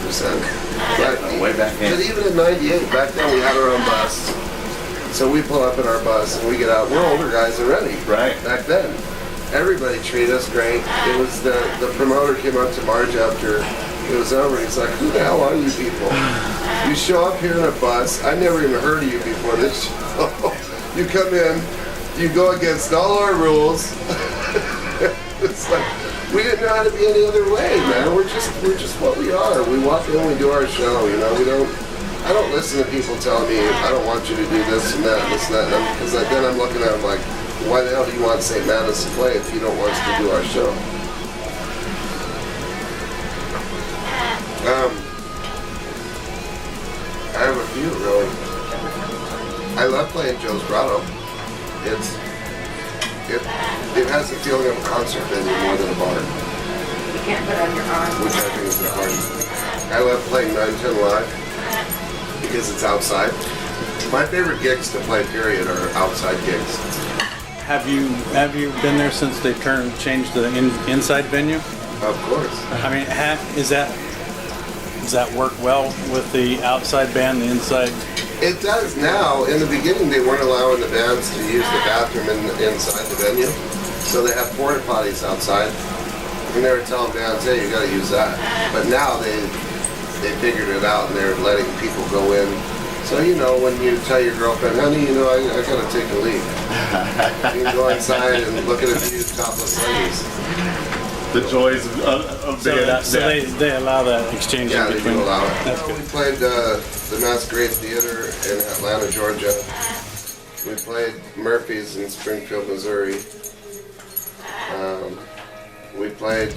Speaker 1: But,
Speaker 2: way back then.
Speaker 1: But even in 98, back then we had our own bus. So we pull up in our bus and we get out. We're older guys already.
Speaker 2: Right.
Speaker 1: Back then. Everybody treated us great. It was the promoter came up to Marge after it was over. He's like, who the hell are you people? You show up here in a bus. I never even heard of you before this show. You come in, you go against all our rules. It's like, we didn't know how to be any other way, man. We're just what we are. We walk in, we do our show, you know. I don't listen to people telling me, I don't want you to do this and that and this and that, because then I'm looking at them like, why the hell do you want St. Manus to play if you don't want us to do our show? I have a few, really. I love playing Joe's Grotto. It has the feeling of a concert venue more than a bar.
Speaker 6: You can't put it on your arm.
Speaker 1: Which I think is important. I love playing 910 Live because it's outside. My favorite gigs to play, period, are outside gigs.
Speaker 7: Have you been there since they changed the inside venue?
Speaker 1: Of course.
Speaker 7: I mean, does that work well with the outside band, the inside?
Speaker 1: It does now. In the beginning, they weren't allowing the bands to use the bathroom inside the venue, so they have porta potties outside, and they were telling bands, "Hey, you got to use that." But now they figured it out, and they're letting people go in. So, you know, when you tell your girlfriend, honey, you know, I gotta take a leak. You can go inside and look at a few topless ladies.
Speaker 2: The joys of being that.
Speaker 7: So they allow that exchange
Speaker 1: Yeah,
Speaker 7: in
Speaker 1: they
Speaker 7: between.
Speaker 1: do allow it.
Speaker 7: That's good.
Speaker 1: We played the Masquerade Theater in Atlanta, Georgia. We played Murphy's in Springfield, Missouri. We played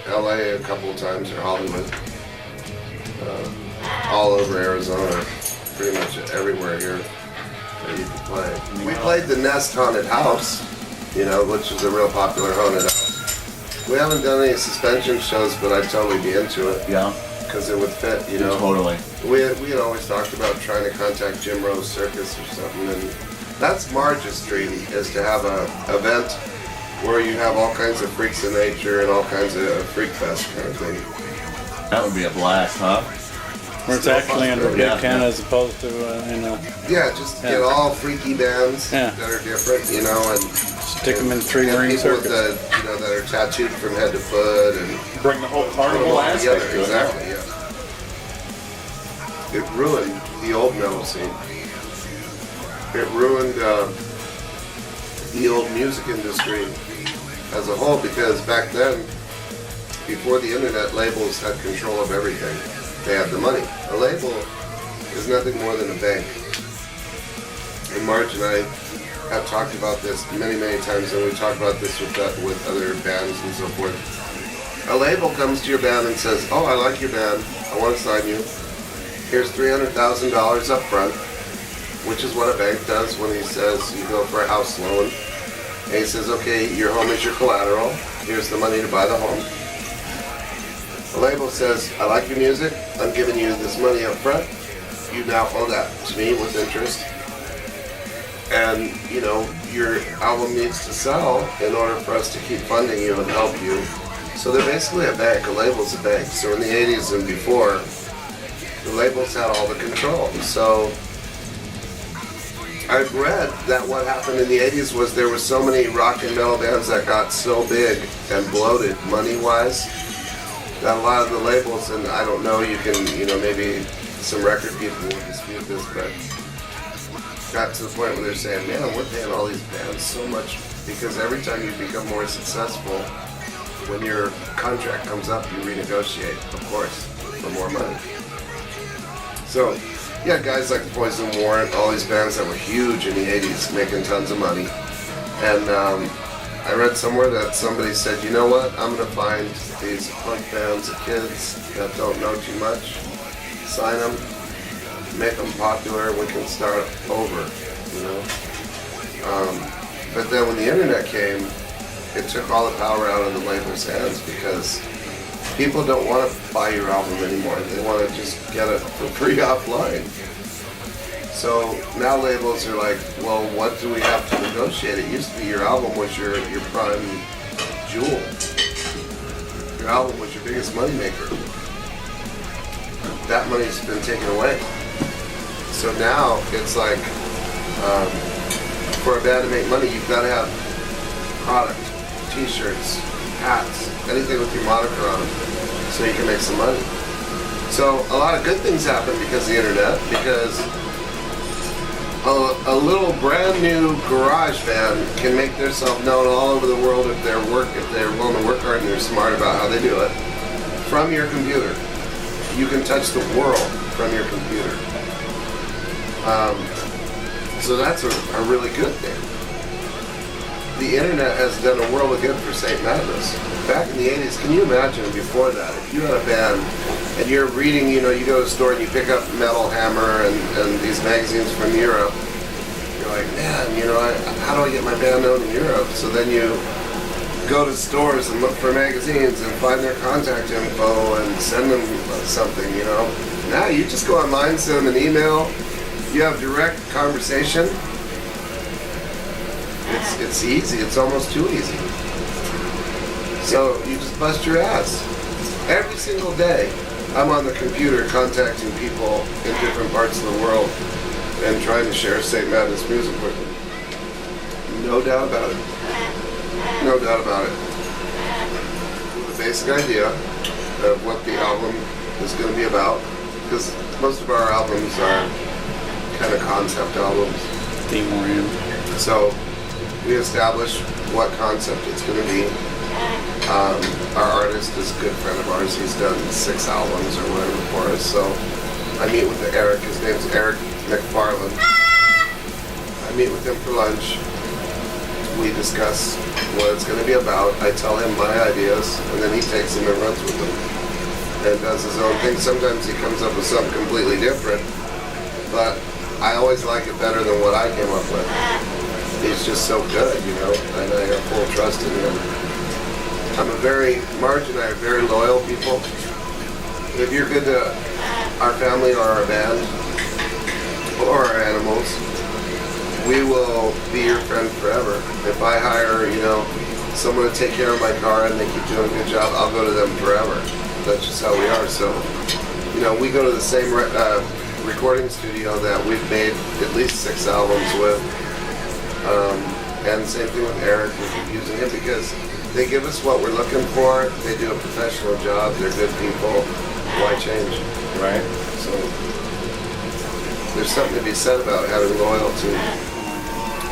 Speaker 1: LA a couple of times, or Hollywood. All over Arizona, pretty much everywhere here that you can play. We played the Nest Haunted House, you know, which is a real popular haunted house. We haven't done any suspension shows, but I'd totally be into it.
Speaker 2: Yeah.
Speaker 1: Because it would fit, you know.
Speaker 2: Totally.
Speaker 1: We had always talked about trying to contact Jim Rose Circus or something, and that's Marge's dream, is to have a event where you have all kinds of freaks of nature and all kinds of freak fest kind of thing.
Speaker 2: That would be a blast, huh?
Speaker 7: Where it's actually under
Speaker 2: Yeah.
Speaker 7: Buchanan as opposed to,
Speaker 1: Yeah, just to get all freaky bands that are different, you know, and
Speaker 7: stick them in 3-ring
Speaker 1: people with
Speaker 7: circuits.
Speaker 1: you know, that are tattooed from head to foot and
Speaker 2: Bring the whole carnival
Speaker 1: all
Speaker 2: aspect
Speaker 1: together.
Speaker 2: to it.
Speaker 1: Exactly, yeah. It ruined the old metal scene. It ruined the old music industry as a whole, because back then, before the internet, labels had control of everything. They had the money. A label is nothing more than a bank. And Marge and I have talked about this many, many times, and we talk about this with other bands and so forth. A label comes to your band and says, "Oh, I like your band. I want to sign you. Here's $300,000 up front," which is what a bank does when he says you go for a house loan. And he says, "Okay, your home is your collateral. Here's the money to buy the home." The label says, "I like your music. I'm giving you this money up front. You now owe that to me with interest. And, you know, your album needs to sell in order for us to keep funding you and help you." So they're basically a bank. A label's a bank. So in the 80s and before, the labels had all the control. So I've read that what happened in the 80s was there were so many rock and metal bands that got so big and bloated money-wise that a lot of the labels, and I don't know, you can, maybe some record people will dispute this, but got to the point where they're saying, man, we're paying all these bands so much because every time you become more successful, when your contract comes up, you renegotiate, of course, for more money. So, yeah, guys like Poison Warrant, all these bands that were huge in the 80s, making tons of money. And I read somewhere that somebody said, you know what, I'm going to find these punk bands of kids that don't know too much, sign them, make them popular, and we can start over, But then when the internet came, it took all the power out of the label's hands because people don't want to buy your album anymore. They want to just get it for free offline. So now labels are like, well, what do we have to negotiate? It used to be your album was your prime jewel. Your album was your biggest moneymaker. That money's been taken away. So now it's like, for a band to make money, you've got to have product, t-shirts, hats, anything with your moniker on them, so you can make some money. So a lot of good things happen because of the internet, because a little brand new garage band can make themselves known all over the world if they're willing to work hard and they're smart about how they do it. From your computer. You can touch the world from your computer. So that's a really good thing. The internet has done a world of good for St. Madness. Back in the 80s, can you imagine before that, if you had a band and you're reading, you go to the store and you pick up Metal Hammer and these magazines from Europe, you're like, man, how do I get my band known in Europe? So then you go to stores and look for magazines and find their contact info and send them something, Now you just go online, send them an email, you have direct conversation. It's easy. It's almost too easy. So you just bust your ass. Every single day, I'm on the computer contacting people in different parts of the world and trying to share St. Madness music with them. No doubt about it. No doubt about it. With a basic idea of what the album is going to be about, because most of our albums are kind of concept albums.
Speaker 2: Theme-oriented.
Speaker 1: So we establish what concept it's going to be. Our artist is a good friend of ours. He's done 6 albums or whatever for us. So I meet with Eric. His name's Eric McFarland. I meet with him for lunch. We discuss what it's going to be about. I tell him my ideas, and then he takes them and runs with them and does his own thing. Sometimes he comes up with something completely different, but I always like it better than what I came up with. He's just so good, and I have full trust in him. Marge and I are very loyal people. If you're good to our family or our band or our animals, we will be your friend forever. If I hire, someone to take care of my car and they keep doing a good job, I'll go to them forever. That's just how we are. So, we go to the same recording studio that we've made at least 6 albums with. And same thing with Eric. We keep using him because they give us what we're looking for. They do a professional job. They're good people. Why change?
Speaker 2: Right.
Speaker 1: So there's something to be said about having loyalty.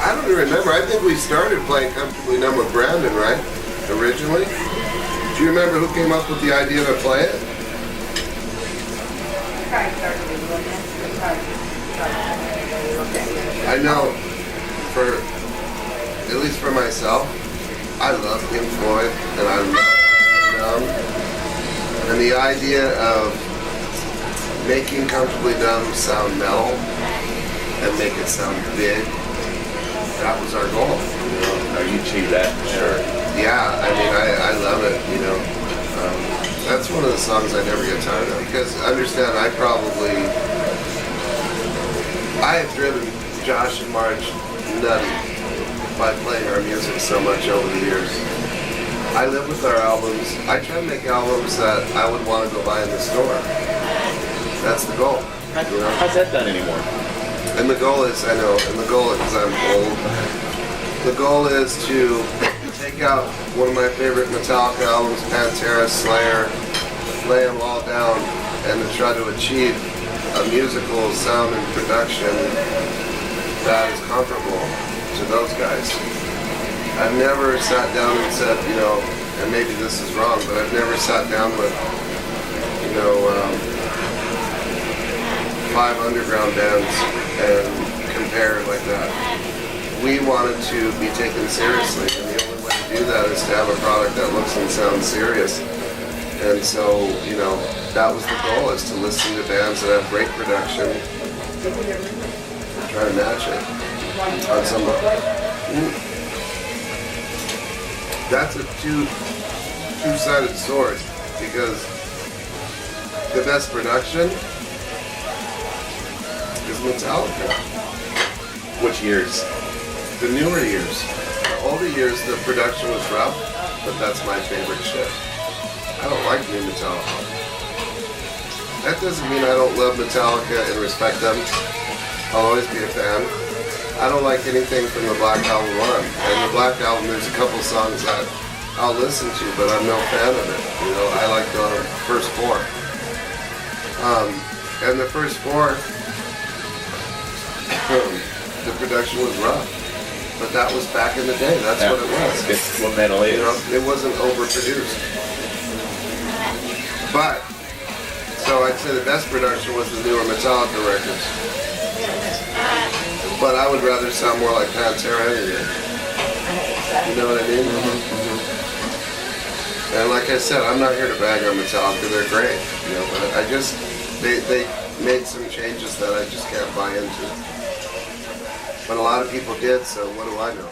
Speaker 1: I don't even remember. I think we started playing Comfortably Numb with Brandon, right? Originally. Do you remember who came up with the idea to play it? I know, at least for myself, I love Pink Floyd and I love Numb. And the idea of making Comfortably Numb sound metal and make it sound big, that was our goal.
Speaker 2: No, you achieved that, for sure.
Speaker 1: Yeah, I love it, That's one of the songs I never get tired of, because understand, I have driven Josh and Marge nutty by playing our music so much over the years. I live with our albums. I try to make albums that I would want to go buy in the store. That's the goal.
Speaker 2: How's that done anymore?
Speaker 1: And the goal is, I know, and the goal is, because I'm old, the goal is to take out one of my favorite Metallica albums, Pantera, Slayer, lay them all down, and to try to achieve a musical sound and production that is comparable to those guys. I've never sat down and said, you know, and maybe this is wrong, but I've never sat down with, you know, 5 underground bands and compared like that. We wanted to be taken seriously, and the only way to do that is to have a product that looks and sounds serious. And so, you know, that was the goal, is to listen to bands that have great production, try to match it on some. That's a two-sided sword, because the best production is Metallica.
Speaker 2: Which years?
Speaker 1: The newer years. The older years, the production was rough, but that's my favorite shit. I don't like new Metallica. That doesn't mean I don't love Metallica and respect them. I'll always be a fan. I don't like anything from the Black Album 1. And the Black Album, there's a couple songs that I'll listen to, but I'm no fan of it. You know, I like the first 4. And the first 4, the production was rough. But that was back in the day. That's what it was.
Speaker 2: It's what metal is.
Speaker 1: You know, it wasn't overproduced. But, so I'd say the best production was the newer Metallica records. But I would rather sound more like Pantera anyway. You know what I mean? And like I said, I'm not here to bag on Metallica. They're great. You know, but I just, they made some changes that I just can't buy into. But a lot of people did, so what do I know?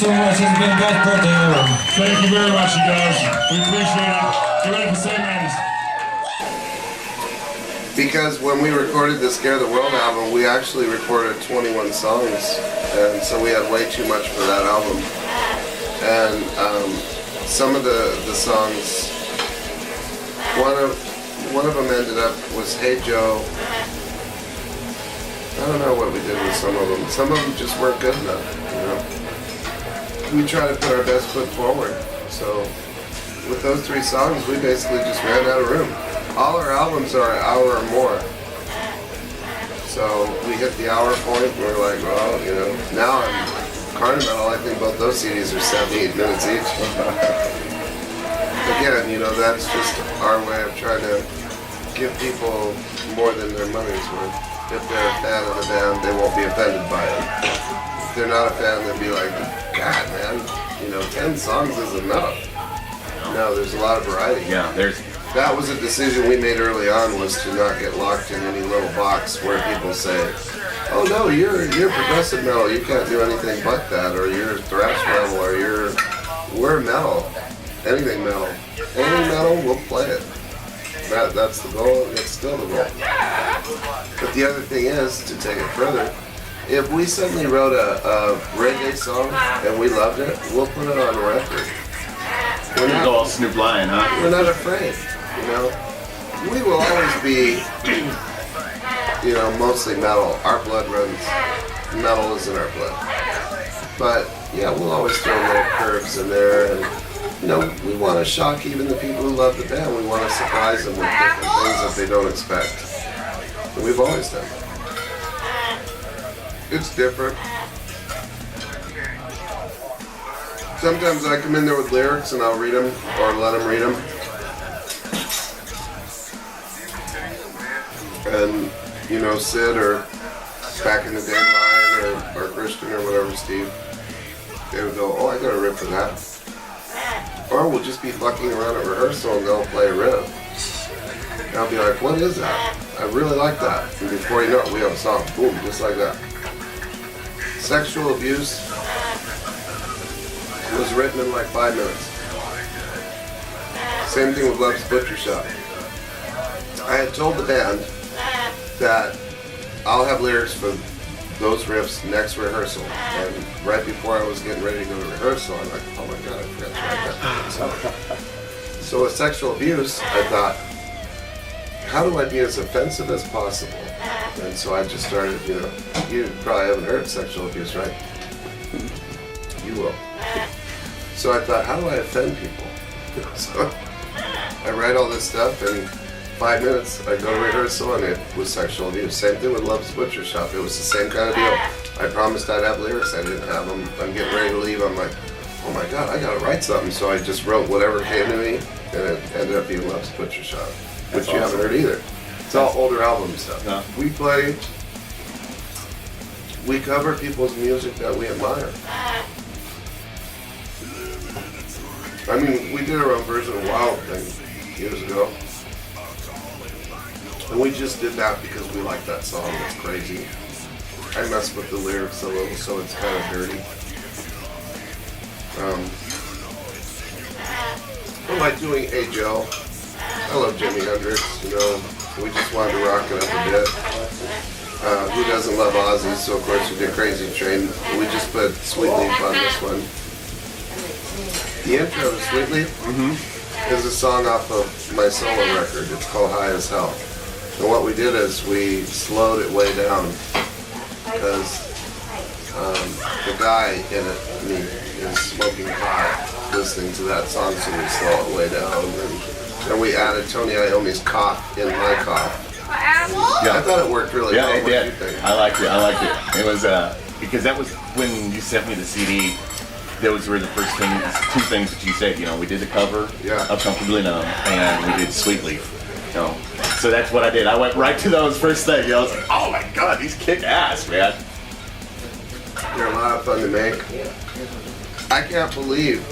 Speaker 4: so much. This has been the best birthday ever.
Speaker 3: Thank you very much, you guys. We appreciate it. Get ready for St. Madness.
Speaker 1: Because when we recorded the Scare the World album, we actually recorded 21 songs, and so we had way too much for that album. And some of the songs, one of them ended up was Hey Joe. I don't know what we did with some of them. Some of them just weren't good enough, you know. We try to put our best foot forward. So with those 3 songs, we basically just ran out of room. All our albums are an hour or more. So we hit the hour point and we're like, well, you know, now on Carnival, I think both those CDs are 78 minutes each. Again, you know, that's just our way of trying to give people more than their money's worth. If they're a fan of the band, they won't be offended by it. If they're not a fan, they'll be like, God, man, you know, 10 songs is enough. No, there's a lot of variety.
Speaker 2: Yeah,
Speaker 1: That was a decision we made early on, was to not get locked in any little box where people say, oh no, you're progressive metal, you can't do anything but that, or you're thrash metal, or we're metal. Anything metal. Any metal, we'll play it. That's the goal, and it's still the goal. But the other thing is, to take it further, if we suddenly wrote a reggae song and we loved it, we'll put it on record.
Speaker 2: we're not all Snoop Lion, huh?
Speaker 1: We're not afraid, you know. We will always be, you know, mostly metal. Our blood runs, metal is in our blood. But yeah, we'll always throw little curves in there, and you know, we want to shock even the people who love the band. We want to surprise them with different things that they don't expect. And we've always done. It's different. Sometimes I come in there with lyrics and I'll read them, or let them read them. And, you know, Sid, or back in the day, Ryan, or Christian, or whatever, Steve, they would go, oh, I got a riff for that. Or we'll just be fucking around at rehearsal and they'll play a riff. And I'll be like, what is that? I really like that. And before you know it, we have a song. Boom, just like that. Sexual Abuse was written in like 5 minutes. Same thing with Love's Butcher Shop. I had told the band that I'll have lyrics for those riffs next rehearsal. And right before I was getting ready to go to rehearsal, I'm like, oh my God, I forgot to write that. So with Sexual Abuse, I thought, how do I be as offensive as possible? And so I just started, you know, you probably haven't heard Sexual Abuse, right? You will. So I thought, how do I offend people? So I write all this stuff, and 5 minutes, I go to rehearsal, and it was Sexual Abuse. Same thing with Love's Butcher Shop. It was the same kind of deal. I promised I'd have lyrics. I didn't have them. I'm getting ready to leave. I'm like, oh my God, I gotta write something. So I just wrote whatever came to me, and it ended up being Love's Butcher Shop, which you haven't heard either. It's all older album stuff.
Speaker 2: Yeah.
Speaker 1: We cover people's music that we admire. I mean, we did our own version of Wild Thing years ago. And we just did that because we like that song. It's crazy. I mess with the lyrics a little, so it's kind of dirty. I like doing Hey Joe. I love Jimi Hendrix, you know. We just wanted to rock it up a bit. Who doesn't love Ozzy? So of course we did Crazy Train. We just put Sweet Leaf on this one. The intro to Sweet Leaf is a song off of my solo record. It's called High as Hell. And what we did is we slowed it way down because the guy in it, me, is smoking pot listening to that song, so we slow it way down. And we added Tony Iommi's cough in my cough. Yeah, I thought it worked really well.
Speaker 2: Yeah, it
Speaker 1: What
Speaker 2: did.
Speaker 1: you think?
Speaker 2: I liked it. It was because that was when you sent me the CD. Those were the first two things that you said. You know, we did the cover of Comfortably Numb, and we did Sweet Leaf. You know, so that's what I did. I went right to those first things. You know, I was like, oh my God, these kick ass, man.
Speaker 1: They're a lot of fun to make. I can't believe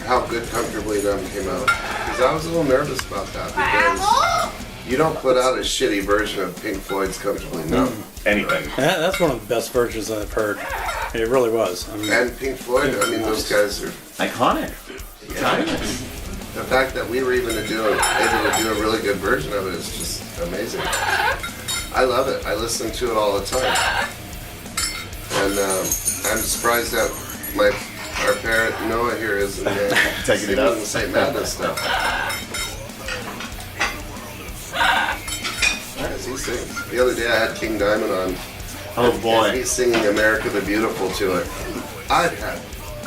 Speaker 1: how good Comfortably Numb came out. Because I was a little nervous about that. Because you don't put out a shitty version of Pink Floyd's Comfortably Numb.
Speaker 2: Anything.
Speaker 7: That's one of the best versions I've heard. it really was. I mean,
Speaker 1: And Pink Floyd, I mean, those guys are
Speaker 2: Iconic.
Speaker 1: timeless. The fact that we were able to do a really good version of it is just amazing. I love it. I listen to it all the time. And I'm surprised that our parent Noah here isn't
Speaker 2: Taking it up.
Speaker 1: the St. Madness stuff. As he sings. The other day I had King Diamond on.
Speaker 2: Oh boy.
Speaker 1: And he's singing America the Beautiful to it. I've had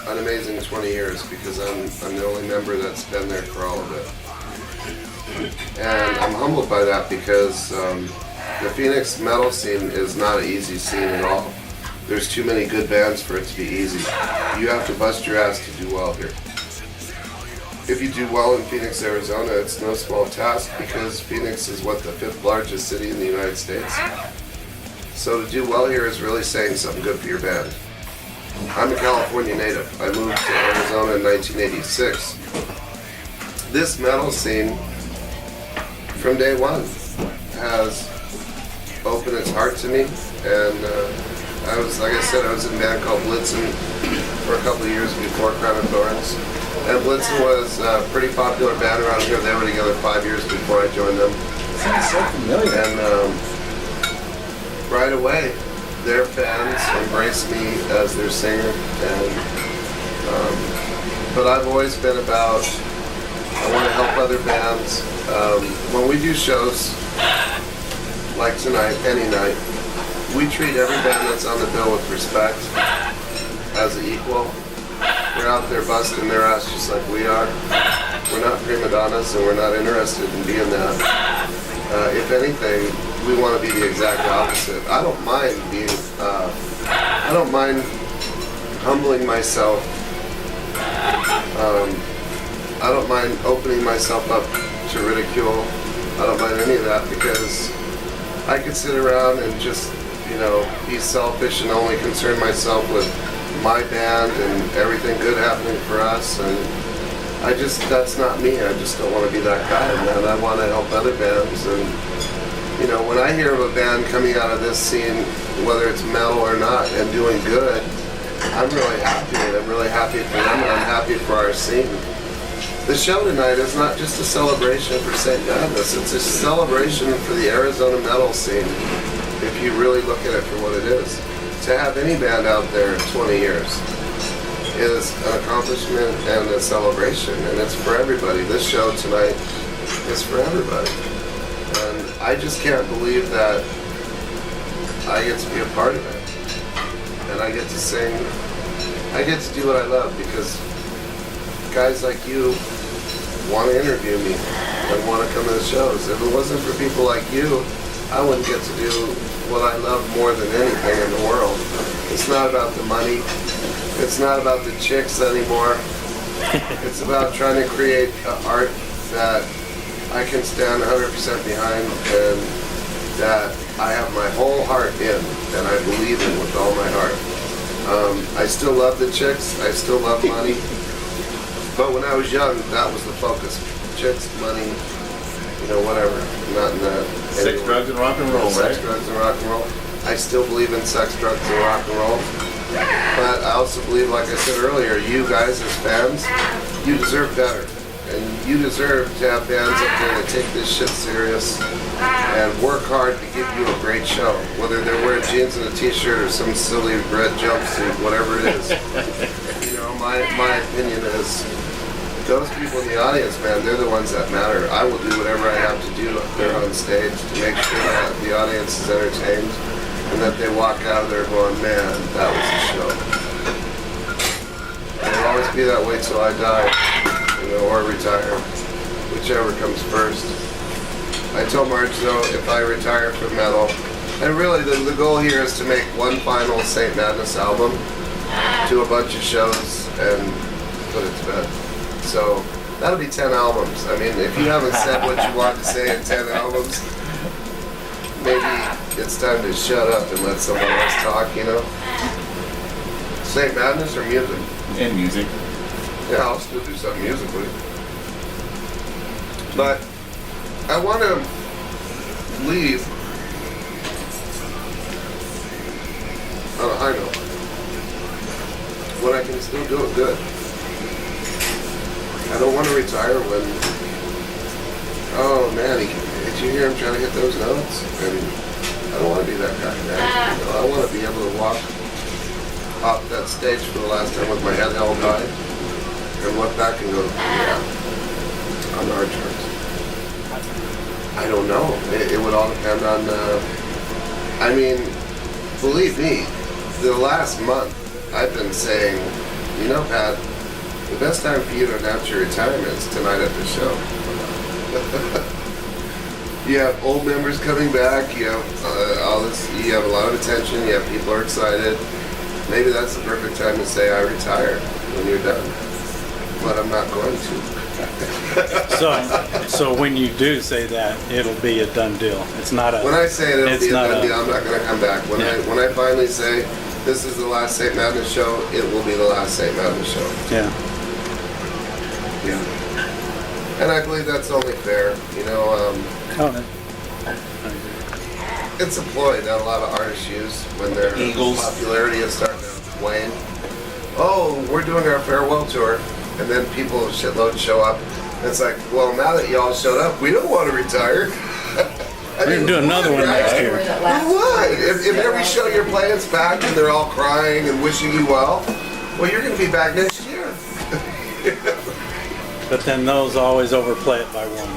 Speaker 1: an amazing 20 years because I'm the only member that's been there for all of it. And I'm humbled by that because the Phoenix metal scene is not an easy scene at all. There's too many good bands for it to be easy. You have to bust your ass to do well here. If you do well in Phoenix, Arizona, it's no small task because Phoenix is the 5th largest city in the United States. So to do well here is really saying something good for your band. I'm a California native. I moved to Arizona in 1986. This metal scene, from day one, has opened its heart to me, and I was in a band called Blitzen for a couple of years before Crown of Thorns. And Blitzen was a pretty popular band around here. They were together 5 years before I joined them.
Speaker 2: Sounds so familiar.
Speaker 1: And right away, their fans embraced me as their singer. And but I've always been about, I want to help other bands. When we do shows like tonight, any night, we treat every band that's on the bill with respect as an equal. We're out there busting their ass just like we are. We're not prima donnas and we're not interested in being that. If anything, we want to be the exact opposite. I don't mind humbling myself. I don't mind opening myself up to ridicule. I don't mind any of that because I could sit around and just, be selfish and only concern myself with my band and everything good happening for us, and that's not me. I just don't want to be that guy, man. I want to help other bands, and when I hear of a band coming out of this scene, whether it's metal or not, and doing good, I'm really happy, and I'm really happy for them, and I'm happy for our scene. The show tonight is not just a celebration for St. Madness, it's a celebration for the Arizona metal scene, if you really look at it for what it is. To have any band out there 20 years is an accomplishment and a celebration, and it's for everybody. This show tonight is for everybody. And I just can't believe that I get to be a part of it. And I get to sing, I get to do what I love because guys like you want to interview me and want to come to the shows. If it wasn't for people like you, I wouldn't get to do what I love more than anything in the world. It's not about the money. It's not about the chicks anymore. It's about trying to create art that I can stand 100% behind and that I have my whole heart in and I believe in with all my heart. I still love the chicks. I still love money. But when I was young, that was the focus. Chicks, money, whatever. Not in that.
Speaker 2: Sex, drugs, and rock and roll, right?
Speaker 1: Sex, drugs, and rock and roll. I still believe in sex, drugs, and rock and roll. But I also believe, like I said earlier, you guys as fans, you deserve better. And you deserve to have bands up there that take this shit serious and work hard to give you a great show. Whether they're wearing jeans and a t-shirt or some silly red jumpsuit, whatever it is. My opinion is those people in the audience, man, they're the ones that matter. I will do whatever I have to do up there on stage to make sure that the audience is entertained and that they walk out of there going, man, that was a show. It'll always be that way till I die, or retire, whichever comes first. I told Marge, though, if I retire from metal, and really the goal here is to make one final St. Madness album, do a bunch of shows, and put it to bed. So that'll be 10 albums. I mean, if you haven't said what you want to say in 10 albums, maybe it's time to shut up and let someone else talk, St. Madness or music?
Speaker 2: And music.
Speaker 1: Yeah, I'll still do something musically. But I want to leave on a high note. when I can still do it good. I don't want to retire when, oh man, did you hear him trying to hit those notes? And I don't want to be that guy, man. You know, I want to be able to walk off that stage for the last time with my head held high and look back and go, yeah, on our terms. I don't know. It would all depend on, I mean, believe me, the last month I've been saying, you know, Pat, the best time for you to announce your retirement is tonight at the show. You have old members coming back, you have all this, you have a lot of attention, you have people are excited. Maybe that's the perfect time to say I retire when you're done. But I'm not going to.
Speaker 7: So when you do say that, it'll be a done deal. It's not a.
Speaker 1: When I say it'll
Speaker 7: it's
Speaker 1: be a
Speaker 7: not
Speaker 1: done deal, I'm not going to come back. When I finally say this is the last St. Madness show, it will be the last St. Madness show.
Speaker 7: Yeah.
Speaker 1: Yeah. And I believe that's only fair. You know, it's a ploy that a lot of artists use when their popularity is starting to wane. Oh, we're doing our farewell tour, and then people shitload show up. It's like, well, now that y'all showed up, we don't want to retire.
Speaker 7: We're going to do another one next year.
Speaker 1: Why? If every show you're playing is back and they're all crying and wishing you well you're going to be back next year.
Speaker 7: But then those always overplay it by one.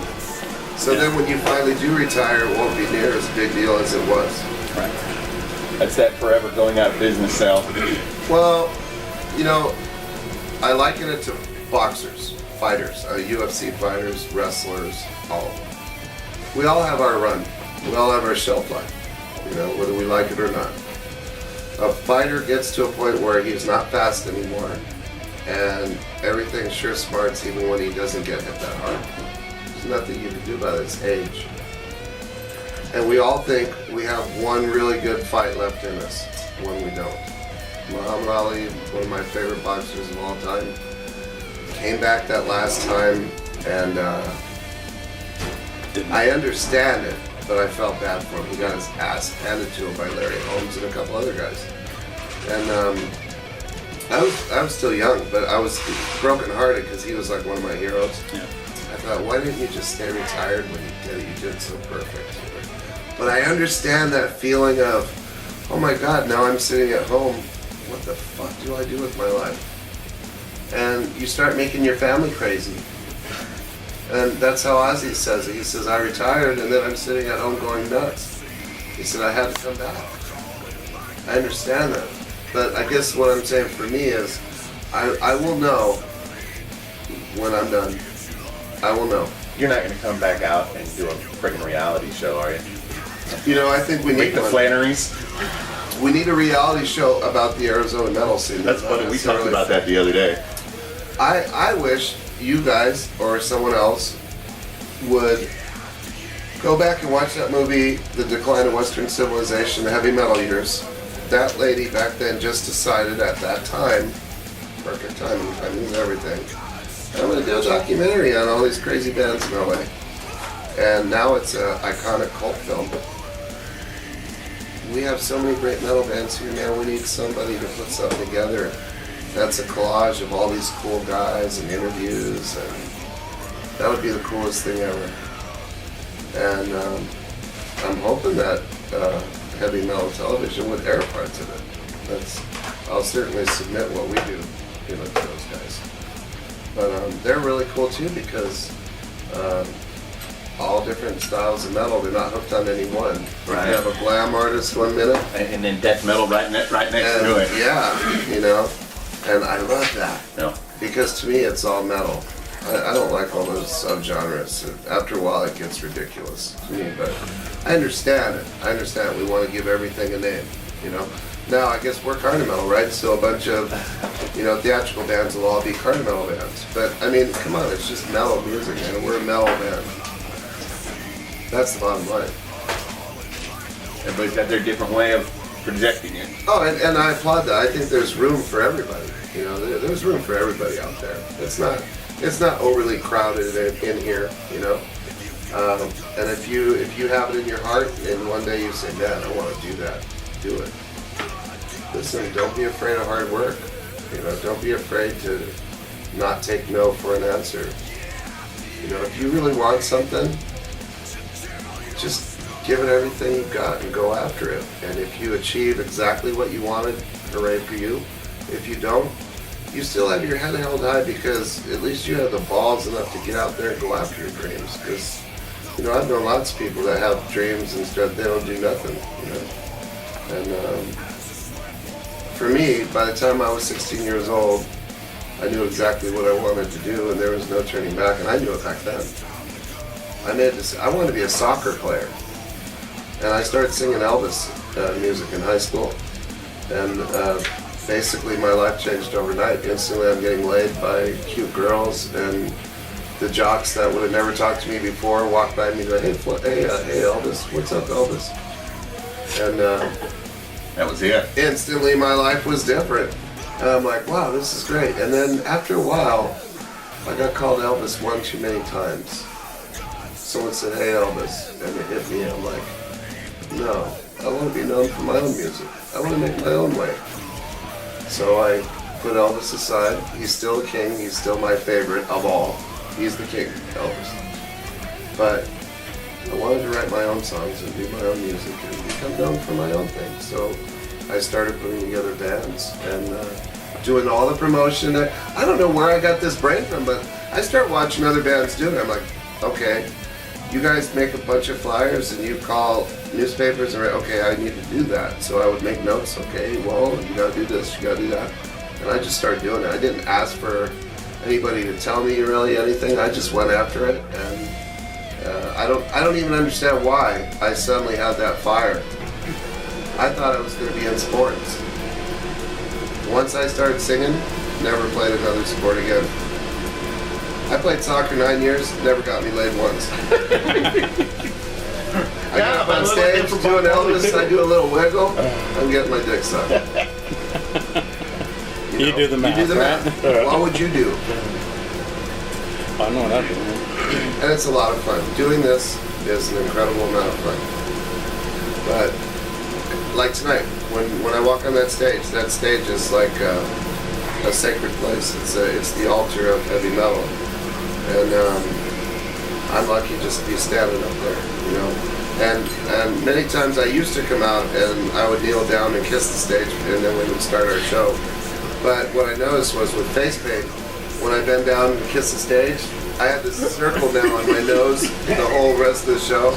Speaker 1: So then when you finally do retire, it won't be near as big deal as it was.
Speaker 7: Right.
Speaker 2: That's that forever going out of business sell.
Speaker 1: Well, you know, I liken it to boxers, fighters, UFC fighters, wrestlers, all of them. We all have our run. We all have our shelf life, you know, whether we like it or not. A fighter gets to a point where he's not fast anymore, and everything sure smarts even when he doesn't get hit that hard. There's nothing you can do about his age. And we all think we have one really good fight left in us when we don't. Muhammad Ali, one of my favorite boxers of all time, came back that last time, and I understand it, but I felt bad for him. He got his ass handed to him by Larry Holmes and a couple other guys. And I was still young, but I was brokenhearted because he was like one of my heroes.
Speaker 7: Yeah.
Speaker 1: I thought, why didn't you just stay retired when you did it? You did so perfect. But I understand that feeling of, oh my God, now I'm sitting at home. What the fuck do I do with my life? And you start making your family crazy. And that's how Ozzy says it. He says, I retired and then I'm sitting at home going nuts. He said, I had to come back. I understand that. But I guess what I'm saying for me is, I will know when I'm done. I will know.
Speaker 2: You're not going to come back out and do a freaking reality show, are you?
Speaker 1: You know, I think we need
Speaker 2: the
Speaker 1: one.
Speaker 2: Flannerys.
Speaker 1: We need a reality show about the Arizona metal scene.
Speaker 2: That's funny. We talked about that the other day.
Speaker 1: I wish you guys or someone else would go back and watch that movie, The Decline of Western Civilization, the heavy metal years. That lady back then just decided at that time, perfect timing, timing is everything, I'm going to do a documentary on all these crazy bands in LA. And now it's an iconic cult film. We have so many great metal bands here, man. We need somebody to put something together that's a collage of all these cool guys and interviews, and that would be the coolest thing ever. And I'm hoping that heavy metal television would air parts of it. I'll certainly submit what we do, you know, to those guys. But they're really cool too because all different styles of metal. They're not hooked on any one.
Speaker 2: Right.
Speaker 1: You have a glam artist 1 minute,
Speaker 2: And then death metal right next to it.
Speaker 1: Yeah, you know, and I love that.
Speaker 2: No.
Speaker 1: Because to me, it's all metal. I don't like all those subgenres. After a while, it gets ridiculous to me, but I understand it. I understand we want to give everything a name, you know. Now, I guess we're Carnival, right? So a bunch of, you know, theatrical bands will all be Carnival bands. But, I mean, come on, it's just metal music, man. We're a metal band. That's the bottom line.
Speaker 2: Everybody's got their different way of projecting it.
Speaker 1: Oh, and I applaud that. I think there's room for everybody. You know, there's room for everybody out there. It's not overly crowded in here, you know. And if you have it in your heart, and one day you say, man, I want to do that, do it. Listen, don't be afraid of hard work. You know, don't be afraid to not take no for an answer. You know, if you really want something, just give it everything you've got and go after it. And if you achieve exactly what you wanted, hooray for you. If you don't, you still have your head held high because at least you have the balls enough to get out there and go after your dreams. Because, you know, I've known lots of people that have dreams and stuff, they don't do nothing, you know. And for me, by the time I was 16 years old, I knew exactly what I wanted to do and there was no turning back, and I knew it back then. I wanted to be a soccer player. And I started singing Elvis music in high school. And basically my life changed overnight. Instantly I'm getting laid by cute girls, and the jocks that would have never talked to me before walk by me and go, hey Elvis, what's up Elvis? And
Speaker 2: that was it.
Speaker 1: Instantly my life was different. And I'm like, wow, this is great. And then after a while, I got called Elvis one too many times. Someone said, hey Elvis, and it hit me. I'm like, no, I want to be known for my own music. I want to make my own way. So I put Elvis aside. He's still a king. He's still my favorite of all. He's the king, Elvis. But I wanted to write my own songs and do my own music and become known for my own thing. So I started putting together bands and doing all the promotion. I don't know where I got this brain from, but I start watching other bands do it. I'm like, okay, you guys make a bunch of flyers and you call newspapers and okay, I need to do that. So I would make notes, okay, well, you gotta do this, you gotta do that. And I just started doing it. I didn't ask for anybody to tell me really anything. I just went after it, and I don't even understand why I suddenly had that fire. I thought I was gonna be in sports. Once I started singing, never played another sport again. I played soccer 9 years, never got me laid once. I get up on stage doing Elvis, I do a little wiggle, I'm getting my dick sucked.
Speaker 7: You do the math,
Speaker 1: You do the math.
Speaker 7: right?
Speaker 1: What would you do?
Speaker 7: I know what I do.
Speaker 1: And it's a lot of fun. Doing this is an incredible amount of fun. But like tonight, when I walk on that stage is like a sacred place. It's the altar of heavy metal. And I'm lucky just to be standing up there, you know. And many times I used to come out and I would kneel down and kiss the stage, and then we would start our show. But what I noticed was with face paint, when I bend down and kiss the stage, I had this circle now on my nose the whole rest of the show,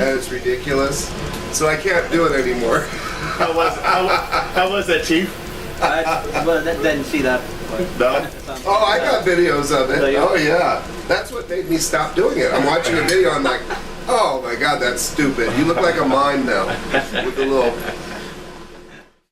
Speaker 1: and it's ridiculous. So I can't do it anymore.
Speaker 2: How was that, Chief?
Speaker 8: Well, didn't see that.
Speaker 2: No?
Speaker 1: Oh, I got videos of it.
Speaker 8: So you-
Speaker 1: Oh yeah, that's what made me stop doing it. I'm watching a video, I'm like, oh my god, that's stupid. You look like a mime now with the little